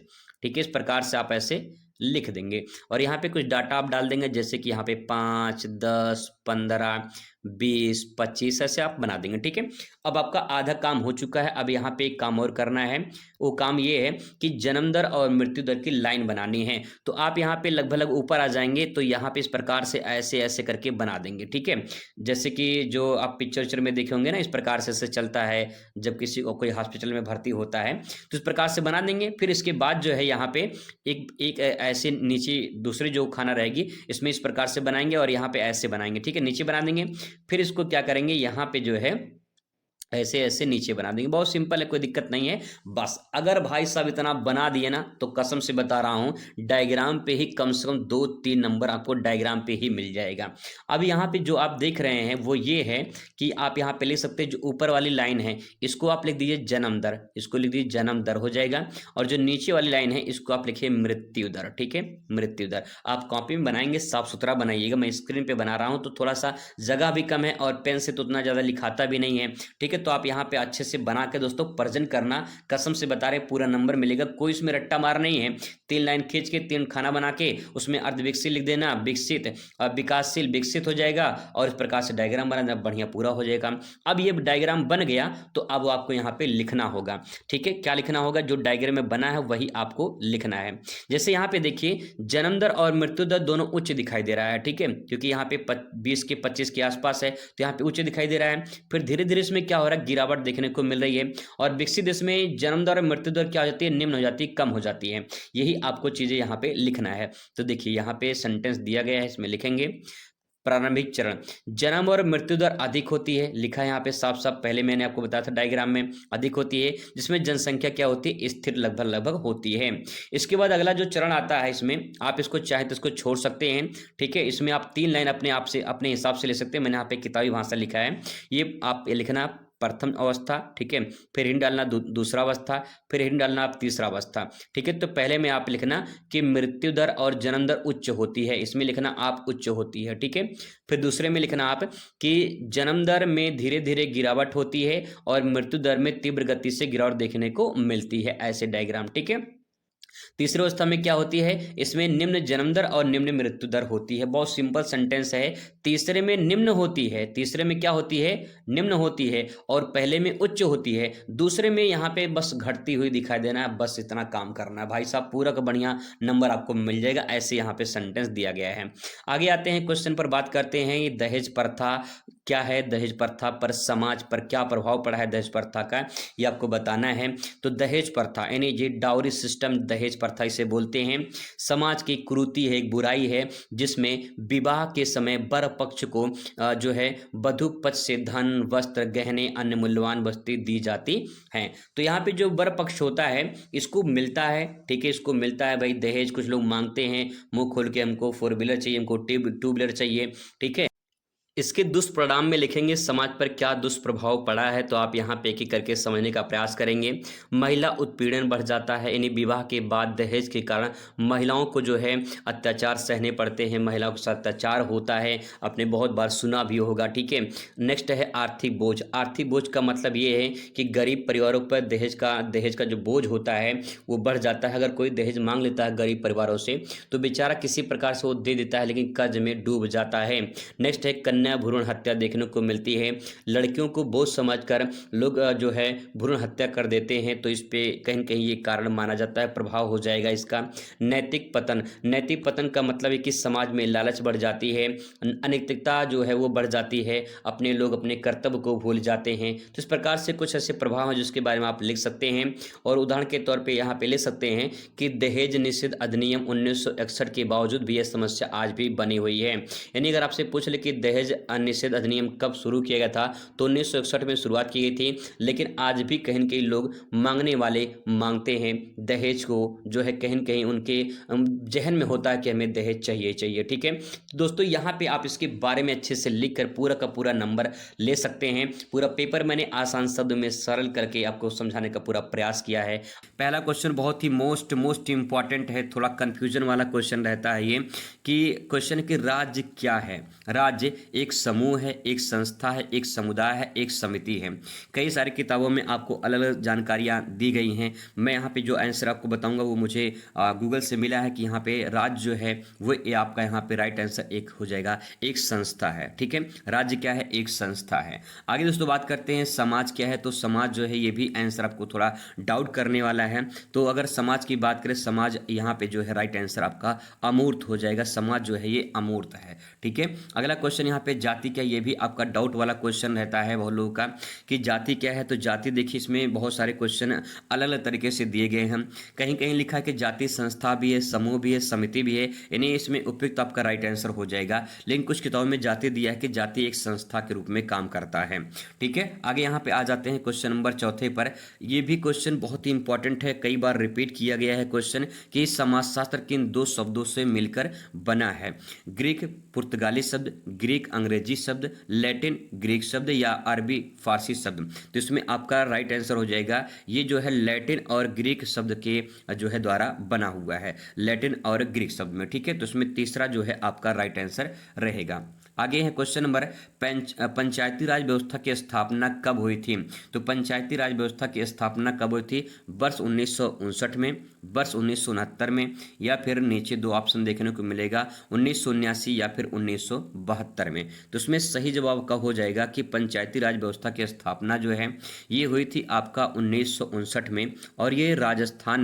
ठीक है। इस प्रकार से आप ऐसे लिख देंगे और यहाँ पे कुछ डाटा आप डाल देंगे, जैसे कि यहाँ पे 5, 10, 15, 20, 25 ऐसे आप बना देंगे। ठीक है, अब आपका आधा काम हो चुका है। अब यहाँ पे एक काम और करना है, वो काम ये है कि जन्म दर और मृत्यु दर की लाइन बनानी है। तो आप यहाँ पे लगभग ऊपर आ जाएंगे, तो यहाँ पे इस प्रकार से ऐसे ऐसे करके बना देंगे। ठीक है, जैसे कि जो आप पिक्चर में देखे होंगे ना, इस प्रकार से चलता है जब किसी को कोई हॉस्पिटल में भर्ती होता है, तो इस प्रकार से बना देंगे। फिर इसके बाद जो है यहाँ पे एक एक ऐसे नीचे दूसरी जो खाना रहेगी इसमें इस प्रकार से बनाएंगे और यहाँ पे ऐसे बनाएंगे। ठीक है, नीचे बना देंगे। फिर इसको क्या करेंगे, यहाँ पे जो है ऐसे ऐसे नीचे बना देंगे। बहुत सिंपल है, कोई दिक्कत नहीं है। बस अगर भाई साहब इतना बना दिए ना, तो कसम से बता रहा हूं डायग्राम पे ही कम से कम 2-3 नंबर आपको डायग्राम पे ही मिल जाएगा। अब यहाँ पे जो आप देख रहे हैं वो ये है कि आप यहाँ पे लिख सकते हैं, जो ऊपर वाली लाइन है इसको आप लिख दीजिए जन्म दर, इसको लिख दीजिए जन्म दर हो जाएगा। और जो नीचे वाली लाइन है इसको आप लिखिए मृत्यु दर। ठीक है, मृत्यु दर। आप कॉपी में बनाएंगे साफ सुथरा बनाइएगा, मैं स्क्रीन पे बना रहा हूँ तो थोड़ा सा जगह भी कम है और पेन से तो उतना ज़्यादा लिखाता भी नहीं है। ठीक है, तो आप यहाँ पे अच्छे से बना के दोस्तों प्रेजेंट करना, कसम से बता रहे पूरा नंबर मिलेगा। कोई इसमें रट्टा मार नहीं है। 3 लाइन खींच के 3 खाना बना के उसमें अर्ध विकसित लिख देना, विकसित और विकासशील विकसित हो जाएगा और इस प्रकार से डायग्राम बना देना, बढ़िया पूरा हो जाएगा। अब ये डायग्राम बन गया तो अब आपको यहाँ पे लिखना होगा। ठीक है, क्या लिखना होगा, जो डायग्राम में बना है वही आपको लिखना है। जैसे यहाँ पे देखिए जन्म दर और मृत्यु दर दोनों उच्च दिखाई दे रहा है। ठीक है, क्योंकि यहाँ पे 20 के 25 के आसपास है तो यहाँ पे उच्च दिखाई दे रहा है। फिर धीरे धीरे इसमें क्या हो रहा है, गिरावट देखने को मिल रही है। और विकसित देश में जन्म दर और मृत्यु दर क्या हो जाती है, निम्न हो जाती है, कम हो जाती है। यही आपको चीजें यहाँ पे लिखना है। तो देखिए यहाँ पे सेंटेंस दिया गया है, इसमें लिखेंगे प्रारंभिक चरण जन्म और मृत्यु दर अधिक होती है, लिखा है यहाँ पे साफ साफ, पहले मैंने आपको बताया था डायग्राम में, अधिक होती है, जिसमें जनसंख्या क्या होती है, स्थिर लगभग लगभग होती है। इसके बाद अगला जो चरण आता है, इसमें आप इसको चाहे तो इसको छोड़ सकते हैं। ठीक है, इसमें आप 3 लाइन अपने आप से अपने हिसाब से ले सकते हैं। मैंने यहाँ पे किताबी भाषा लिखा है, ये आप लिखना प्रथम अवस्था। ठीक है, फिर हिंट डालना दूसरा अवस्था, फिर हिंट डालना आप तीसरा अवस्था। ठीक है, तो पहले में आप लिखना कि मृत्यु दर और जन्म दर उच्च होती है, इसमें लिखना आप उच्च होती है। ठीक है, फिर दूसरे में लिखना आप कि जन्म दर में धीरे धीरे गिरावट होती है और मृत्यु दर में तीव्र गति से गिरावट देखने को मिलती है, ऐसे डायग्राम। ठीक है, तीसरी अवस्था में क्या होती है, इसमें निम्न जन्म दर और निम्न मृत्यु दर होती है। बहुत सिंपल सेंटेंस है। तीसरे में निम्न होती है, तीसरे में क्या होती है, निम्न होती है, और पहले में उच्च होती है। दूसरे में यहाँ पे बस घटती हुई दिखाई देना है, बस इतना काम करना है भाई साहब, पूरा का बढ़िया नंबर आपको मिल जाएगा। ऐसे यहाँ पे सेंटेंस दिया गया है। आगे आते हैं, क्वेश्चन पर बात करते हैं। ये दहेज प्रथा क्या है, दहेज प्रथा पर समाज पर क्या प्रभाव पड़ा है दहेज प्रथा का, ये आपको बताना है। तो दहेज प्रथा यानी ये डाउरी सिस्टम, दहेज प्रथा इसे बोलते हैं। समाज की कुरीति है, एक बुराई है, जिसमें विवाह के समय वर पक्ष को जो है वधु पक्ष से धन, वस्त्र, गहने, अन्य मूल्यवान वस्तुएं दी जाती हैं। तो यहाँ पे जो वर पक्ष होता है इसको मिलता है। ठीक है, इसको मिलता है भाई दहेज। कुछ लोग मांगते हैं मुंह खोल के, हमको 4 व्हीलर चाहिए, हमको 2 व्हीलर चाहिए। ठीक है, इसके दुष्परिणाम में लिखेंगे समाज पर क्या दुष्प्रभाव पड़ा है, तो आप यहाँ पे एक एक करके समझने का प्रयास करेंगे। महिला उत्पीड़न बढ़ जाता है, यानी विवाह के बाद दहेज के कारण महिलाओं को जो है अत्याचार सहने पड़ते हैं, महिलाओं के साथ अत्याचार होता है, आपने बहुत बार सुना भी होगा। ठीक है, नेक्स्ट है आर्थिक बोझ। आर्थिक बोझ का मतलब ये है कि गरीब परिवारों पर दहेज का जो बोझ होता है वो बढ़ जाता है। अगर कोई दहेज मांग लेता है गरीब परिवारों से तो बेचारा किसी प्रकार से वो दे देता है, लेकिन कर्ज में डूब जाता है। नेक्स्ट है कन्या भ्रूण हत्या देखने को मिलती है। लड़कियों को बोझ समझकर लोग जो है भ्रूण हत्या कर देते हैं, तो इस पे कहीं न कहीं ये कारण माना जाता है, प्रभाव हो जाएगा इसका। नैतिक पतन, नैतिक पतन का मतलब है कि समाज में लालच बढ़ जाती है, अनैतिकता जो है वो बढ़ जाती है, अपने लोग अपने कर्तव्य को भूल जाते हैं। तो इस प्रकार से कुछ ऐसे प्रभाव हैं जिसके बारे में आप लिख सकते हैं। और उदाहरण के तौर पे यहाँ पे ले सकते हैं कि दहेज निषेध अधिनियम 1961 के बावजूद भी यह समस्या आज भी बनी हुई है। यानी अगर आपसे पूछ ले कि दहेज निषेध अधिनियम कब शुरू किया गया था, तो 1961 में शुरुआत की गई थी, लेकिन आज भी कहीं न कहीं लोग मांगने वाले मांगते हैं दहेज को, जो है कहीं न कहीं उनके जहन में होता है कि हमें दहेज चाहिए चाहिए। ठीक है दोस्तों, यहाँ पे आप इसके बारे में अच्छे से लिख कर पूरा का पूरा नंबर ले सकते हैं। पूरा पेपर मैंने आसान शब्द में सरल करके आपको समझाने का पूरा प्रयास किया है। पहला क्वेश्चन बहुत ही मोस्ट इंपॉर्टेंट है, थोड़ा कंफ्यूजन वाला क्वेश्चन रहता है ये, कि क्वेश्चन कि राज्य क्या है। राज्य एक समूह है, एक संस्था है, एक समुदाय है, एक समिति है। कई सारी किताबों में आपको अलग अलग जानकारियाँ दी गई हैं। मैं यहाँ पे जो आंसर आपको बताऊंगा वो मुझे गूगल से मिला है कि यहाँ पे राज्य जो है वो ये आपका यहाँ पे राइट आंसर एक हो जाएगा, एक संस्था है। ठीक है, राज्य क्या है, एक संस्था है। आगे दोस्तों बात करते हैं समाज क्या है। तो समाज जो है ये भी आंसर आपको थोड़ा डाउट करने वाला है। तो अगर समाज की बात करें, समाज यहाँ पे जो है राइट आंसर आपका अमूर्त हो जाएगा। समाज जो है ये अमूर्त है। ठीक है, अगला क्वेश्चन यहाँ पे जाति क्या, ये भी आपका डाउट वाला क्वेश्चन रहता है बहुत लोगों का कि जाति क्या है। तो जाति देखिए इसमें बहुत सारे क्वेश्चन अलग अलग तरीके से दिए गए हैं। कहीं कहीं लिखा है कि जाति संस्था भी है, समूह भी है, समिति भी है, यानी इसमें उपयुक्त आपका राइट आंसर हो जाएगा। लेकिन कुछ किताबों में जाति दिया है कि जाति एक संस्था के रूप में काम करता है। ठीक है, आगे यहाँ पे आ जाते हैं क्वेश्चन नंबर चौथे पर। ये भी क्वेश्चन बहुत ही इंपॉर्टेंट है, कई बार रिपीट किया गया है क्वेश्चन कि समाजशास्त्र किन दो शब्दों से मिलकर बना है। ग्रीक पुर्तगाली शब्द, ग्रीक अंग्रेजी शब्द, लैटिन ग्रीक शब्द या अरबी फारसी शब्द। तो इसमें आपका राइट आंसर हो जाएगा ये जो है लैटिन और ग्रीक शब्द के जो है द्वारा बना हुआ है, लैटिन और ग्रीक शब्द में। ठीक है, तो इसमें तीसरा जो है आपका राइट आंसर रहेगा। आगे है क्वेश्चन नंबर पंचायती राज व्यवस्था की स्थापना कब हुई थी। तो पंचायती राज व्यवस्था की स्थापना कब हुई थी, वर्ष 1959 में, वर्ष 1969 में, या फिर नीचे दो ऑप्शन देखने को मिलेगा 1979 या फिर 1972 में। तो उसमें सही जवाब का हो जाएगा कि पंचायती राज व्यवस्था की स्थापना जो है ये हुई थी आपका 1959 में, और ये राजस्थान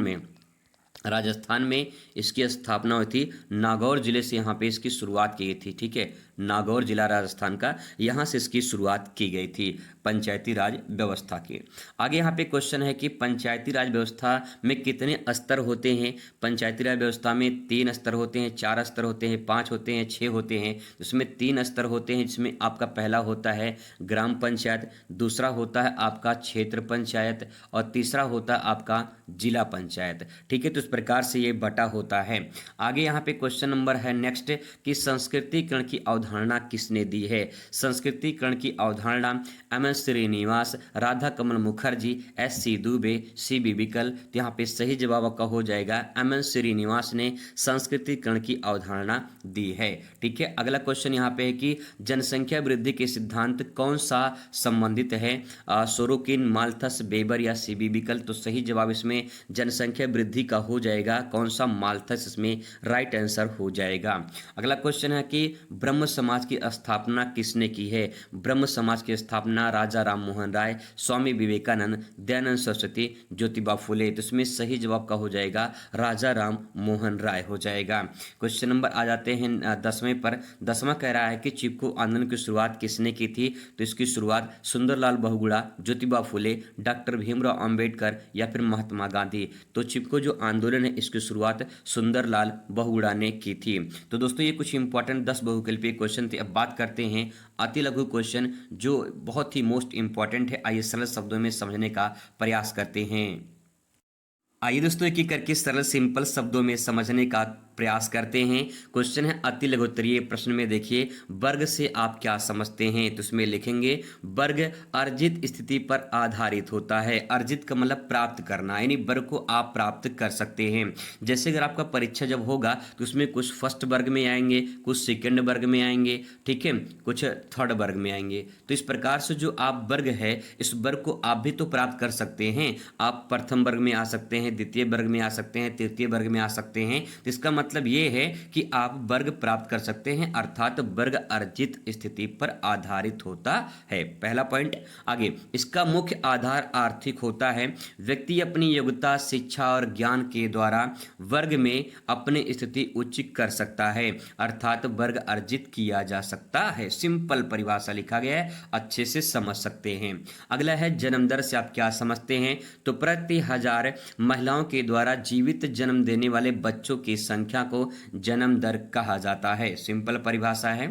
में इसकी स्थापना हुई थी। नागौर जिले से यहाँ पे इसकी शुरुआत की गई थी। ठीक है, नागौर जिला राजस्थान का, यहाँ से इसकी शुरुआत की गई थी पंचायती राज व्यवस्था की। आगे यहाँ पे क्वेश्चन है कि पंचायती राज व्यवस्था में कितने स्तर होते हैं। पंचायती राज व्यवस्था में 3 स्तर होते हैं, 4 स्तर होते हैं, 5 होते हैं, 6 होते हैं। इसमें 3 स्तर होते हैं, जिसमें आपका पहला होता है ग्राम पंचायत, दूसरा होता है आपका क्षेत्र पंचायत, और तीसरा होता है आपका जिला पंचायत। ठीक है, तो इस प्रकार से ये बटा होता है। आगे यहाँ पे क्वेश्चन नंबर है नेक्स्ट कि संस्कृतिकरण की अवधारणा किसने दी है। संस्कृतिकरण की अवधारणा M S Srinivas, Radha Kamal Mukherjee, S C Dube, C B Vikal. तो यहाँ पे सही जवाब आपका हो जाएगा एम एस श्रीनिवास ने संस्कृतिकरण की अवधारणा दी है। ठीक है, अगला क्वेश्चन यहाँ पे है कि जनसंख्या वृद्धि के सिद्धांत कौन सा संबंधित है, सोरोकिन, माल्थस, बेबर या सी बी विकल। तो सही जवाब इसमें जनसंख्या वृद्धि का हो जाएगा कौन सा, माल्थस इसमें राइट आंसर हो जाएगा। अगला क्वेश्चन है कि ब्रह्म समाज की स्थापना किसने की है। ब्रह्म समाज की स्थापना राजा राम मोहन राय, स्वामी विवेकानंद, दयानंद सरस्वती, ज्योतिबा फुले। तो इसमें सही जवाब का हो जाएगा राजा राम मोहन राय हो जाएगा। क्वेश्चन नंबर आ जाते हैं 10वें पर। 10वां कह रहा है कि चिपको आंदोलन की शुरुआत किसने की थी। तो इसकी शुरुआत सुंदरलाल बहुगुणा, ज्योतिबा फुले, डॉक्टर भीमराव अंबेडकर या फिर महात्मा गांधी। तो चिपको जो आंदोलन है इसकी शुरुआत सुंदरलाल बहुगुणा ने की थी। तो दोस्तों ये कुछ इंपॉर्टेंट 10 बहुकल्पीय क्वेश्चन थे। अब बात करते हैं अति लघु क्वेश्चन जो बहुत ही मोस्ट इंपॉर्टेंट है। आइए सरल शब्दों में समझने का प्रयास करते हैं। आइए दोस्तों एक एक करके सरल सिंपल शब्दों में समझने का प्रयास करते हैं। क्वेश्चन है अति लघु उत्तरीय प्रश्न में देखिए वर्ग से आप क्या समझते हैं। तो उसमें लिखेंगे वर्ग अर्जित स्थिति पर आधारित होता है। अर्जित का मतलब प्राप्त करना, यानी वर्ग को आप प्राप्त कर सकते हैं। जैसे अगर आपका परीक्षा जब होगा तो उसमें कुछ फर्स्ट वर्ग में आएंगे, कुछ सेकंड वर्ग में आएंगे, ठीक है, कुछ थर्ड वर्ग में आएंगे। तो इस प्रकार से जो आप वर्ग है इस वर्ग को आप भी तो प्राप्त कर सकते हैं। आप प्रथम वर्ग में आ सकते हैं, द्वितीय वर्ग में आ सकते हैं, तृतीय वर्ग में आ सकते हैं। तो इसका मतलब ये है कि आप वर्ग प्राप्त कर सकते हैं, अर्थात वर्ग अर्जित स्थिति पर आधारित होता है। पहला पॉइंट। आगे इसका मुख्य आधार आर्थिक होता है। व्यक्ति अपनी योग्यता, शिक्षा और ज्ञान के द्वारा वर्ग में अपनी स्थिति उच्च कर सकता है, अर्थात वर्ग अर्जित किया जा सकता है। सिंपल परिभाषा लिखा गया है, अच्छे से समझ सकते हैं। अगला है जन्म दर से आप क्या समझते हैं। तो प्रति 1000 महिलाओं के द्वारा जीवित जन्म देने वाले बच्चों की संख्या को जन्म दर कहा जाता है। सिंपल परिभाषा है।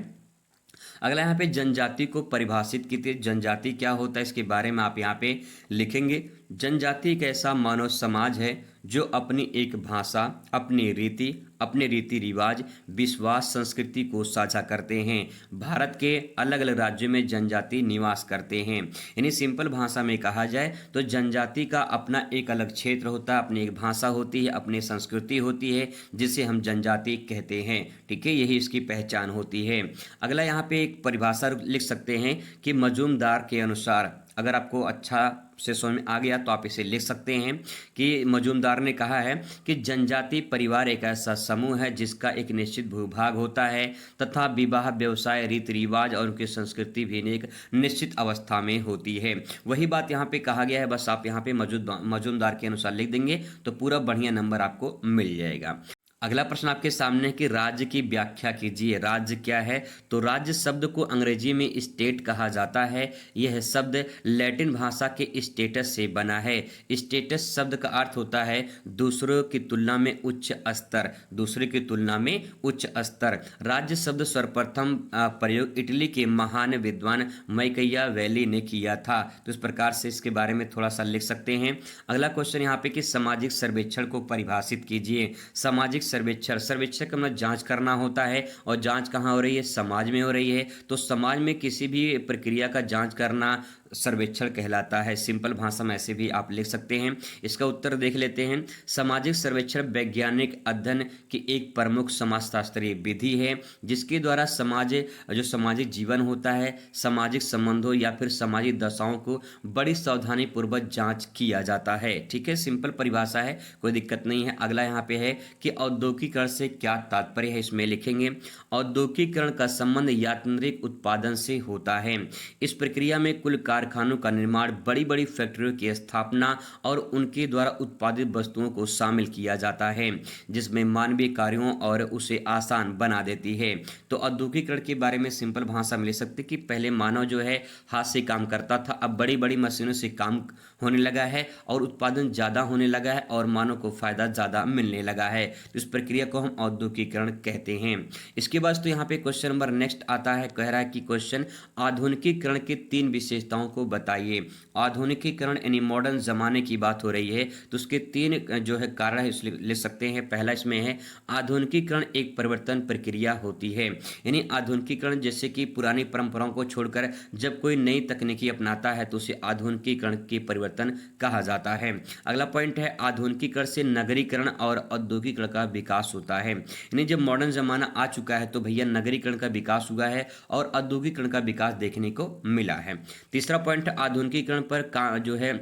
अगला यहाँ पे जनजाति को परिभाषित कीजिए। जनजाति क्या होता है इसके बारे में आप यहाँ पे लिखेंगे। जनजाति एक ऐसा मानव समाज है जो अपनी एक भाषा, अपने रीति रिवाज, विश्वास, संस्कृति को साझा करते हैं। भारत के अलग अलग राज्यों में जनजाति निवास करते हैं। यानी सिंपल भाषा में कहा जाए तो जनजाति का अपना एक अलग क्षेत्र होता है, अपनी एक भाषा होती है, अपनी संस्कृति होती है, जिसे हम जनजाति कहते हैं। ठीक है, यही इसकी पहचान होती है। अगला यहाँ पे एक परिभाषा लिख सकते हैं कि मजूमदार के अनुसार, अगर आपको अच्छा से समझ में आ गया तो आप इसे लिख सकते हैं कि मजूमदार ने कहा है कि जनजाति परिवार एक ऐसा समूह है जिसका एक निश्चित भूभाग होता है तथा विवाह, व्यवसाय, रीति रिवाज और उनकी संस्कृति भी एक निश्चित अवस्था में होती है। वही बात यहाँ पे कहा गया है, बस आप यहाँ पे मजूमदार के अनुसार लिख देंगे तो पूरा बढ़िया नंबर आपको मिल जाएगा। अगला प्रश्न आपके सामने है कि राज्य की व्याख्या कीजिए। राज्य क्या है? तो राज्य शब्द को अंग्रेजी में स्टेट कहा जाता है। यह शब्द लैटिन भाषा के स्टेटस से बना है। स्टेटस शब्द का अर्थ होता है दूसरों की तुलना में उच्च स्तर, दूसरे की तुलना में उच्च स्तर। राज्य शब्द सर्वप्रथम प्रयोग इटली के महान विद्वान मैकैया वेली ने किया था। तो इस प्रकार से इसके बारे में थोड़ा सा लिख सकते हैं। अगला क्वेश्चन यहाँ पे कि सामाजिक सर्वेक्षण को परिभाषित कीजिए। सामाजिक सर्वेक्षण का मतलब जांच करना होता है, और जांच कहाँ हो रही है? समाज में हो रही है। तो समाज में किसी भी प्रक्रिया का जांच करना सर्वेक्षण कहलाता है। सिंपल भाषा में ऐसे भी आप लिख सकते हैं। इसका उत्तर देख लेते हैं। सामाजिक सर्वेक्षण वैज्ञानिक अध्ययन की एक प्रमुख समाजशास्त्रीय विधि है जिसके द्वारा सामाजिक जीवन होता है, सामाजिक संबंधों या फिर सामाजिक दशाओं को बड़ी सावधानी पूर्वक जांच किया जाता है। ठीक है, सिंपल परिभाषा है, कोई दिक्कत नहीं है। अगला यहाँ पे है कि औद्योगिकरण से क्या तात्पर्य है, इसमें लिखेंगे औद्योगिकरण का संबंध यांत्रिक उत्पादन से होता है। इस प्रक्रिया में कुल कारखानों का निर्माण, बड़ी बड़ी फैक्ट्रियों की स्थापना और उनके द्वारा उत्पादित वस्तुओं को शामिल किया जाता है जिसमें मानवीय कार्यों और उसे आसान बना देती है। तो औद्योगिकरण के बारे में सिंपल भाषा में ले सकते कि पहले मानव जो है हाथ से काम करता था, अब बड़ी बड़ी मशीनों से काम होने लगा है और उत्पादन ज़्यादा होने लगा है और मानव को फायदा ज़्यादा मिलने लगा है। तो इस प्रक्रिया को हम औद्योगिकरण कहते हैं। इसके बाद तो यहाँ पे क्वेश्चन नंबर नेक्स्ट आता है, कह रहा है कि क्वेश्चन आधुनिकीकरण के 3 विशेषताओं को बताइए। आधुनिकीकरण यानी मॉडर्न जमाने की बात हो रही है तो उसके 3 जो है कारण है इसलिए ले सकते हैं। पहला इसमें है आधुनिकीकरण एक परिवर्तन प्रक्रिया होती है, यानी आधुनिकीकरण जैसे कि पुरानी परंपराओं को छोड़कर जब कोई नई तकनीकी अपनाता है तो उसे आधुनिकीकरण के परिवर्तन कहा जाता है। अगला पॉइंट है आधुनिकीकरण से नगरीकरण और औद्योगिकरण का विकास होता है, यानी जब मॉडर्न जमाना आ चुका है तो भैया नगरीकरण का विकास हुआ है और औद्योगिकरण का विकास देखने को मिला है। तीसरा पॉइंट आधुनिकीकरण पर जो है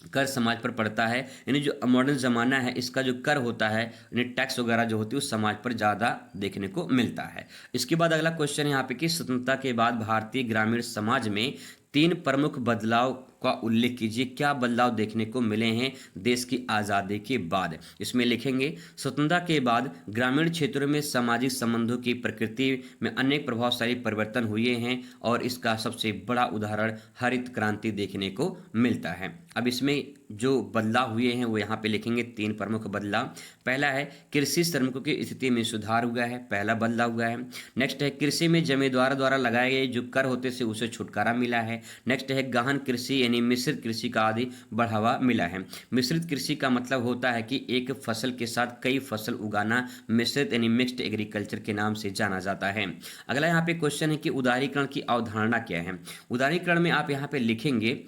कर समाज पर पड़ता है, यानी जो मॉडर्न ज़माना है इसका जो कर होता है यानी टैक्स वगैरह जो होती है उस समाज पर ज़्यादा देखने को मिलता है। इसके बाद अगला क्वेश्चन यहाँ पे कि स्वतंत्रता के बाद भारतीय ग्रामीण समाज में 3 प्रमुख बदलाव का उल्लेख कीजिए। क्या बदलाव देखने को मिले हैं देश की आज़ादी के बाद? इसमें लिखेंगे स्वतंत्रता के बाद ग्रामीण क्षेत्रों में सामाजिक संबंधों की प्रकृति में अनेक प्रभावशाली परिवर्तन हुए हैं और इसका सबसे बड़ा उदाहरण हरित क्रांति देखने को मिलता है। अब इसमें जो बदलाव हुए हैं वो यहाँ पे लिखेंगे 3 प्रमुख बदलाव। पहला है कृषि श्रमिकों की स्थिति में सुधार हुआ है, पहला बदलाव हुआ है। नेक्स्ट है कृषि में जमींदार द्वारा लगाए गए जो कर होते से उसे छुटकारा मिला है। नेक्स्ट है गहन कृषि यानी मिश्रित कृषि का आदि बढ़ावा मिला है। मिश्रित कृषि का मतलब होता है कि एक फसल के साथ कई फसल उगाना मिश्रित यानी मिक्स्ड एग्रीकल्चर के नाम से जाना जाता है। अगला यहाँ पे क्वेश्चन है कि उदारीकरण की अवधारणा क्या है। उदारीकरण में आप यहाँ पे लिखेंगे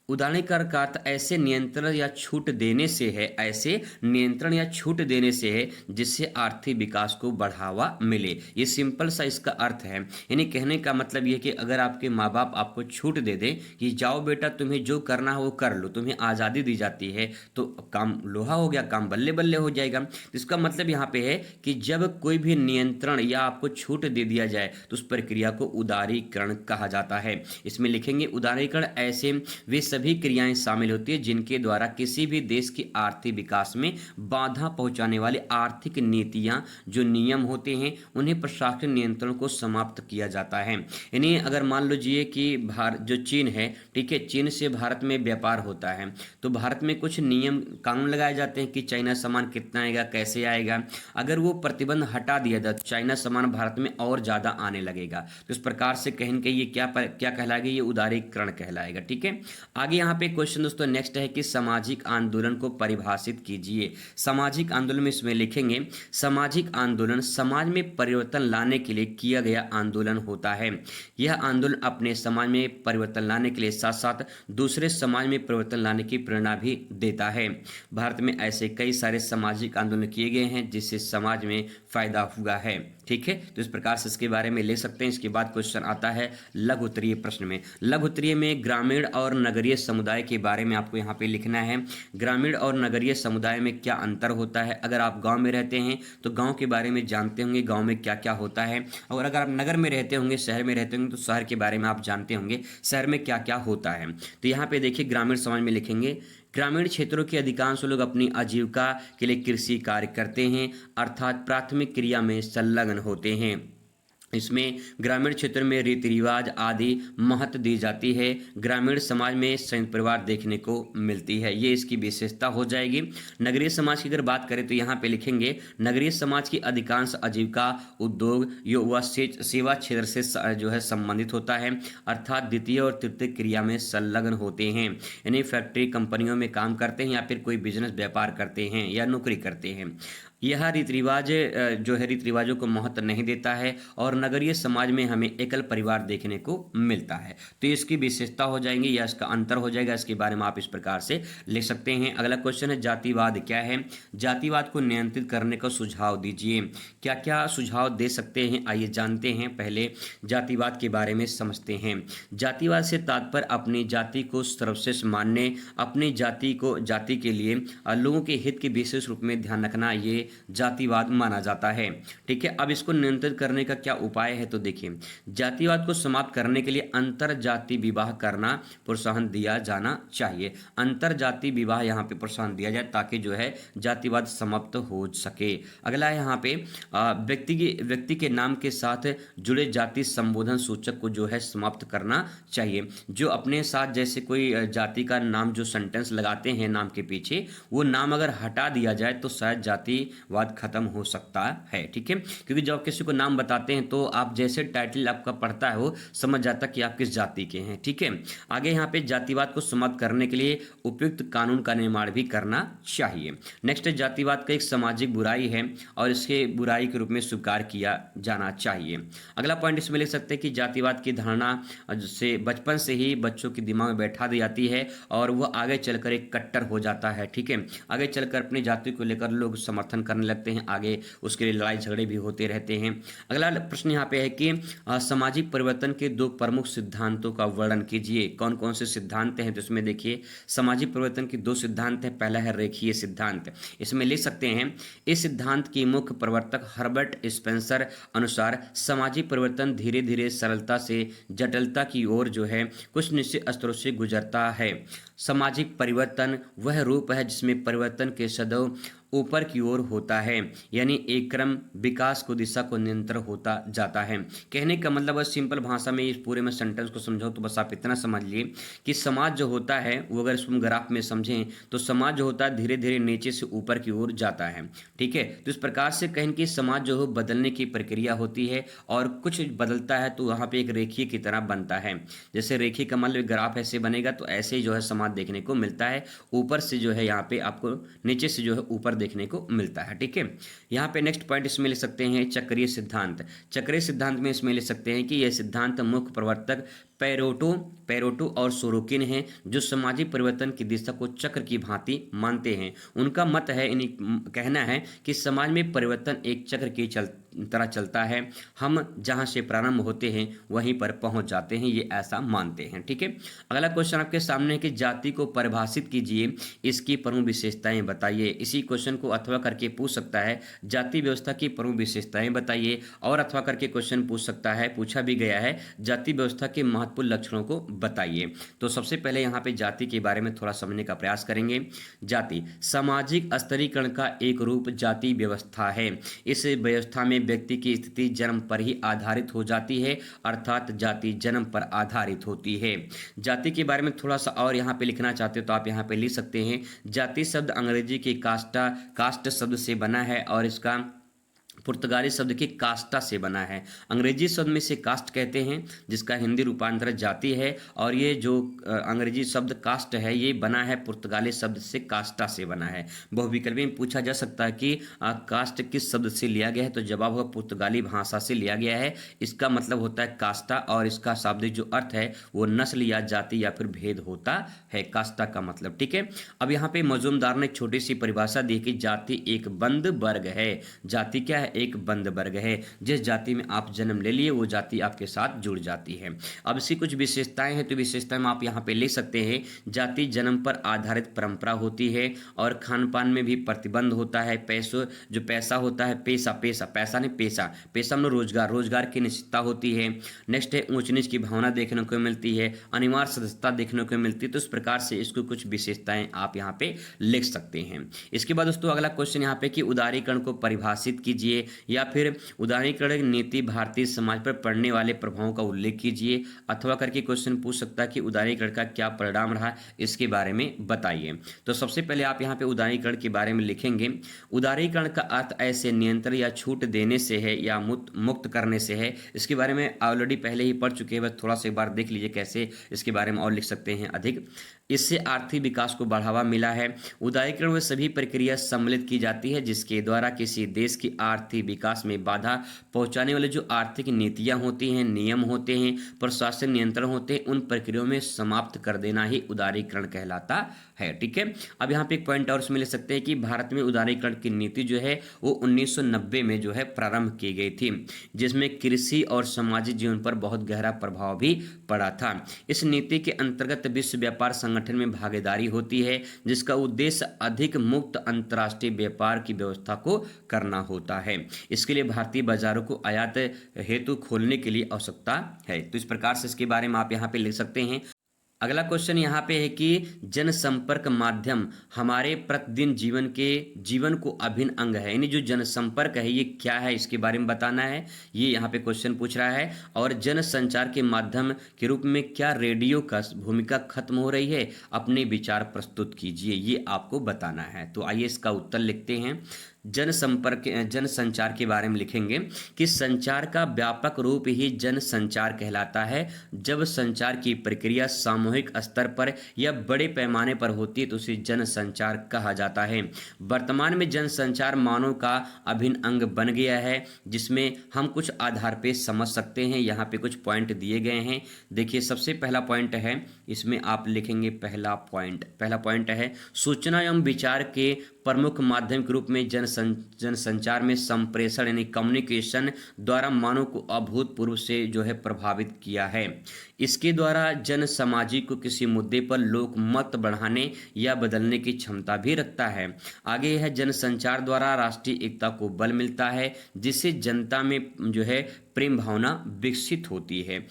उदारीकरण का अर्थ ऐसे नियंत्रण या छूट देने से है, ऐसे नियंत्रण या छूट देने से है जिससे आर्थिक विकास को बढ़ावा मिले। ये सिंपल सा इसका अर्थ है, यानी कहने का मतलब ये कि अगर आपके माँ बाप आपको छूट दे दें कि जाओ बेटा तुम्हें जो करना है वो कर लो, तुम्हें आज़ादी दी जाती है, तो काम लोहा हो गया, काम बल्ले बल्ले हो जाएगा। इसका मतलब यहाँ पे है कि जब कोई भी नियंत्रण या आपको छूट दे दिया जाए तो उस प्रक्रिया को उदारीकरण कहा जाता है। इसमें लिखेंगे उदारीकरण ऐसे वे सभी क्रियाएं शामिल होती है जिनके द्वारा किसी भी देश की आर्थिक विकास में बाधा पहुंचाने वाली आर्थिक नीतियां जो नियम होते हैं उन्हें प्रशासनिक नियंत्रण को समाप्त किया जाता है। यानी अगर मान लीजिए कि भारत जो चीन है, ठीक है, चीन से भारत में व्यापार होता है तो भारत में कुछ नियम कानून लगाए जाते हैं कि चाइना सामान कितना आएगा, कैसे आएगा। अगर वो प्रतिबंध हटा दिया जाए तो चाइना सामान भारत में और ज़्यादा आने लगेगा। तो इस प्रकार से कहीं ये क्या कहलाएगा, ये उदारीकरण कहलाएगा। ठीक है, आगे यहाँ पे क्वेश्चन दोस्तों नेक्स्ट है कि सामाजिक आंदोलन को परिभाषित कीजिए। सामाजिक आंदोलन में इसमें लिखेंगे सामाजिक आंदोलन समाज में परिवर्तन लाने के लिए किया गया आंदोलन होता है। यह आंदोलन अपने समाज में परिवर्तन लाने के लिए साथ साथ दूसरे समाज में परिवर्तन लाने की प्रेरणा भी देता है। भारत में ऐसे कई सारे सामाजिक आंदोलन किए गए हैं जिससे समाज में फायदा हुआ है। ठीक है, तो इस प्रकार से इसके बारे में ले सकते हैं। इसके बाद क्वेश्चन आता है लघु उत्तरीय प्रश्न में। लघु उत्तरीय में ग्रामीण और नगरीय समुदाय के बारे में आपको यहाँ पे लिखना है। ग्रामीण और नगरीय समुदाय में क्या अंतर होता है। अगर आप गांव में रहते हैं तो गांव के बारे में जानते होंगे, गांव में क्या क्या होता है। और अगर आप नगर में रहते होंगे, शहर में रहते होंगे, तो शहर के बारे में आप जानते होंगे शहर में क्या क्या होता है। तो यहाँ पे देखिए ग्रामीण समाज में लिखेंगे ग्रामीण क्षेत्रों के अधिकांश लोग अपनी आजीविका के लिए कृषि कार्य करते हैं, अर्थात प्राथमिक क्रिया में संलग्न होते हैं। इसमें ग्रामीण क्षेत्र में रीति रिवाज आदि महत्व दी जाती है। ग्रामीण समाज में संयुक्त परिवार देखने को मिलती है, ये इसकी विशेषता हो जाएगी। नगरीय समाज की अगर बात करें तो यहाँ पे लिखेंगे नगरीय समाज की अधिकांश आजीविका उद्योग व सेवा क्षेत्र से जो है संबंधित होता है, अर्थात द्वितीय और तृतीय क्रिया में संलग्न होते हैं। यानी फैक्ट्री कंपनियों में काम करते हैं या फिर कोई बिजनेस व्यापार करते हैं या नौकरी करते हैं। यह रीति रिवाज जो है रीति रिवाजों को महत्व नहीं देता है और नगरीय समाज में हमें एकल परिवार देखने को मिलता है। तो इसकी विशेषता हो जाएंगी या इसका अंतर हो जाएगा। इसके बारे में आप इस प्रकार से लिख सकते हैं। अगला क्वेश्चन है जातिवाद क्या है। जातिवाद को नियंत्रित करने का सुझाव दीजिए। क्या क्या सुझाव दे सकते हैं, आइए जानते हैं। पहले जातिवाद के बारे में समझते हैं। जातिवाद से तात्पर्य अपनी जाति को सर्वश्रेष्ठ मानने, अपनी जाति के लिए लोगों के हित के विशेष रूप में ध्यान रखना, ये जातिवाद माना जाता है। ठीक है, अब इसको नियंत्रित करने का क्या उपाय है, तो देखिए जातिवाद को समाप्त करने के लिए अंतर जाति विवाह करना प्रोत्साहन दिया जाना चाहिए। अंतर जाति विवाह यहाँ पे प्रोत्साहन दिया जाए ताकि जो है जातिवाद समाप्त हो सके। अगला है यहाँ पे व्यक्ति के नाम के साथ जुड़े जाति संबोधन सूचक को जो है समाप्त करना चाहिए। जो अपने साथ जैसे कोई जाति का नाम जो सेंटेंस लगाते हैं नाम के पीछे, वो नाम अगर हटा दिया जाए तो शायद जातिवाद खत्म हो सकता है। ठीक है, क्योंकि जब किसी को नाम बताते हैं तो आप जैसे टाइटल आपका पढ़ता है वो समझ जाता कि आप किस जाति के हैं। ठीक है, आगे यहाँ पे जातिवाद को समाप्त करने के लिए उपयुक्त कानून का निर्माण भी करना चाहिए। नेक्स्ट, जातिवाद का एक सामाजिक बुराई है और इसके बुराई के रूप में स्वीकार किया जाना चाहिए। अगला पॉइंट इसमें लिख सकते हैं कि जातिवाद की धारणा से बचपन से ही बच्चों के दिमाग में बैठा दी जाती है और वह आगे चलकर एक कट्टर हो जाता है। ठीक है, आगे चलकर अपनी जाति को लेकर लोग समर्थन करने लगते हैं, आगे उसके लिए लड़ाई झगड़े भी होते रहते हैं। अगला प्रश्न यहाँ पे है कि सामाजिक परिवर्तन के दो प्रमुख सिद्धांतों का वर्णन कीजिए। कौन कौन से सिद्धांत हैं, तो इसमें देखिए सामाजिक परिवर्तन के दो सिद्धांत हैं। पहला है रेखीय सिद्धांत। इसमें लिख सकते हैं इस सिद्धांत की मुख्य प्रवर्तक हर्बर्ट स्पेंसर अनुसार सामाजिक परिवर्तन धीरे धीरे सरलता से जटिलता की ओर जो है कुछ निश्चित स्तरों से गुजरता है। सामाजिक परिवर्तन वह रूप है जिसमें परिवर्तन के सदैव ऊपर की ओर होता है, यानी एक क्रम विकास को दिशा को निरंतर होता जाता है। कहने का मतलब सिंपल भाषा में इस पूरे में सेंटेंस को समझो तो बस आप इतना समझ लिए कि समाज जो होता है वो अगर इसको ग्राफ में समझें तो समाज जो होता है धीरे धीरे नीचे से ऊपर की ओर जाता है। ठीक है, तो इस प्रकार से कहें कि समाज जो है बदलने की प्रक्रिया होती है और कुछ बदलता है तो वहाँ पे एक रेखीय की तरह बनता है। जैसे रेखीय का मतलब ग्राफ ऐसे बनेगा तो ऐसे ही जो है समाज देखने को मिलता है, ऊपर से जो है यहाँ पे आपको नीचे से जो है ऊपर देखने को मिलता है। ठीक है, यहाँ पे नेक्स्ट पॉइंट इसमें ले सकते हैं चक्रीय सिद्धांत। चक्रीय सिद्धांत में इसमें ले सकते हैं कि यह सिद्धांत मुख्य प्रवर्तक पेरोटो और सोरोकिन हैं, जो सामाजिक परिवर्तन की दिशा को चक्र की भांति मानते हैं। उनका मत है, कहना है कि समाज में परिवर्तन एक चक्र की तरह चलता है, हम जहां से प्रारंभ होते हैं वहीं पर पहुंच जाते हैं, ये ऐसा मानते हैं। ठीक है, अगला क्वेश्चन आपके सामने है कि जाति को परिभाषित कीजिए, इसकी प्रमुख विशेषताएं बताइए। इसी क्वेश्चन को अथवा करके पूछ सकता है जाति व्यवस्था की प्रमुख विशेषताएं बताइए, और अथवा करके क्वेश्चन पूछ सकता है, पूछा भी गया है जाति व्यवस्था के महत्वपूर्ण लक्षणों को बताइए। तो सबसे पहले यहाँ पे जाति के बारे में थोड़ा समझने का प्रयास करेंगे। जाति सामाजिक स्तरीकरण का एक रूप जाति व्यवस्था है। इस व्यवस्था में व्यक्ति की स्थिति जन्म पर ही आधारित हो जाती है, अर्थात जाति जन्म पर आधारित होती है। जाति के बारे में थोड़ा सा और यहाँ पे लिखना चाहते हो तो आप यहाँ पे लिख सकते हैं जाति शब्द अंग्रेजी के कास्ट शब्द से बना है और इसका पुर्तगाली शब्द की कास्टा से बना है। अंग्रेजी शब्द में से कास्ट कहते हैं, जिसका हिंदी रूपांतर जाति है, और ये जो अंग्रेजी शब्द कास्ट है ये बना है पुर्तगाली शब्द से कास्टा से बना है। बहुविकल्पी में पूछा जा सकता है कि कास्ट किस शब्द से लिया गया है, तो जवाब होगा पुर्तगाली भाषा से लिया गया है। इसका मतलब होता है कास्टा, और इसका शाब्दिक जो अर्थ है वो नस्ल या जाति या फिर भेद होता है, कास्टा का मतलब। ठीक है, अब यहाँ पे मजूमदार ने एक छोटी सी परिभाषा दी कि जाति एक बंद वर्ग है। जाति क्या है? एक बंद वर्ग है। जिस जाति में आप जन्म ले लिए वो जाति आपके साथ जुड़ जाती है। अब इसकी कुछ विशेषताएं हैं, तो विशेषताएं आप यहाँ पे लिख सकते हैं। जाति जन्म पर आधारित परंपरा होती है, और खान पान में भी प्रतिबंध होता है। पैसा होता है, पैसा नहीं पेशा, पेशा में रोजगार की निश्चितता होती है। नेक्स्ट है ऊंच नीच की भावना देखने को मिलती है, अनिवार्य सदस्यता देखने को मिलती है। तो इस प्रकार से इसको कुछ विशेषताएं आप यहाँ पे लिख सकते हैं। इसके बाद दोस्तों अगला क्वेश्चन यहाँ पे कि उदारीकरण को परिभाषित कीजिए, या फिर उदारीकरण नीति भारतीय समाज पर पड़ने वाले प्रभावों का उल्लेख कीजिए, अथवा करके क्वेश्चन पूछ सकता है कि उदारीकरण का क्या परिणाम रहा, इसके बारे में बताइए। तो सबसे पहले आप यहाँ पे उदारीकरण के बारे में लिखेंगे। उदारीकरण का अर्थ ऐसे नियंत्रण या छूट देने से है या मुक्त करने से है। इसके बारे में ऑलरेडी पहले ही पढ़ चुके हैं, बस थोड़ा सा एक बार देख लीजिए कैसे इसके बारे में और लिख सकते हैं अधिक। इससे आर्थिक विकास को बढ़ावा मिला है। उदारीकरण में सभी प्रक्रिया सम्मिलित की जाती है जिसके द्वारा किसी देश की आर्थिक विकास में बाधा पहुंचाने वाले जो आर्थिक नीतियां होती हैं, नियम होते हैं, प्रशासन नियंत्रण होते हैं, उन प्रक्रियाओं में समाप्त कर देना ही उदारीकरण कहलाता है। ठीक है, अब यहाँ पे एक पॉइंट और उसमें ले सकते हैं कि भारत में उदारीकरण की नीति जो है वो 1990 में जो है प्रारंभ की गई थी, जिसमें कृषि और सामाजिक जीवन पर बहुत गहरा प्रभाव भी पड़ा था। इस नीति के अंतर्गत विश्व व्यापार संगठन में भागीदारी होती है, जिसका उद्देश्य अधिक मुक्त अंतर्राष्ट्रीय व्यापार की व्यवस्था को करना होता है। इसके लिए भारतीय बाजारों को आयात हेतु खोलने के लिए आवश्यकता है। तो इस प्रकार से इसके बारे में आप यहाँ पे लिख सकते हैं। अगला क्वेश्चन यहाँ पे है कि जनसंपर्क माध्यम हमारे प्रतिदिन जीवन को अभिन्न अंग है, यानी जो जनसंपर्क है ये क्या है, इसके बारे में बताना है। ये यहाँ पे क्वेश्चन पूछ रहा है। और जनसंचार के माध्यम के रूप में क्या रेडियो का भूमिका खत्म हो रही है, अपने विचार प्रस्तुत कीजिए, ये आपको बताना है। तो आइए इसका उत्तर लिखते हैं। जनसंचार के बारे में लिखेंगे कि संचार का व्यापक रूप ही जनसंचार कहलाता है। जब संचार की प्रक्रिया सामूहिक स्तर पर या बड़े पैमाने पर होती है तो उसे जनसंचार कहा जाता है। वर्तमान में जनसंचार मानव का अभिन्न अंग बन गया है, जिसमें हम कुछ आधार पे समझ सकते हैं। यहाँ पे कुछ पॉइंट दिए गए हैं। देखिए सबसे पहला पॉइंट है, इसमें आप लिखेंगे पहला पॉइंट है सूचना एवं विचार के प्रमुख माध्यम के रूप में जनसंचार में संप्रेषण यानी कम्युनिकेशन द्वारा मानव को अभूतपूर्व से जो है प्रभावित किया है। इसके द्वारा जन सामाजिक को किसी मुद्दे पर लोक मत बढ़ाने या बदलने की क्षमता भी रखता है। आगे है जनसंचार द्वारा राष्ट्रीय एकता को बल मिलता है, जिससे जनता में जो है प्रेम भावना विकसित होती है।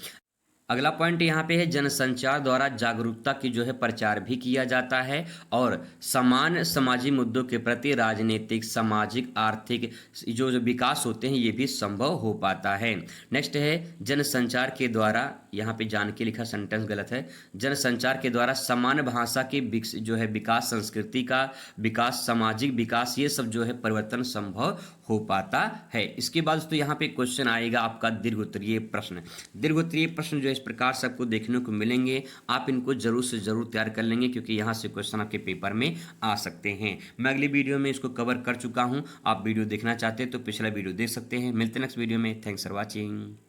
अगला पॉइंट यहाँ पे है जनसंचार द्वारा जागरूकता की जो है प्रचार भी किया जाता है और समान सामाजिक मुद्दों के प्रति राजनीतिक, सामाजिक, आर्थिक जो विकास होते हैं ये भी संभव हो पाता है। नेक्स्ट है जनसंचार के द्वारा, यहाँ पे जान के लिखा सेंटेंस गलत है। जनसंचार के द्वारा समान भाषा की जो है विकास, संस्कृति का विकास, सामाजिक विकास, ये सब जो है परिवर्तन संभव हो पाता है। इसके बाद तो यहाँ पे क्वेश्चन आएगा आपका दीर्घोत्तरीय प्रश्न। दीर्घोत्तरीय प्रश्न जो इस प्रकार से आपको देखने को मिलेंगे, आप इनको जरूर से जरूर तैयार कर लेंगे क्योंकि यहाँ से क्वेश्चन आपके पेपर में आ सकते हैं। मैं अगली वीडियो में इसको कवर कर चुका हूँ। आप वीडियो देखना चाहते हैं तो पिछला वीडियो देख सकते हैं। मिलते हैं नेक्स्ट वीडियो में। Thanks for watching.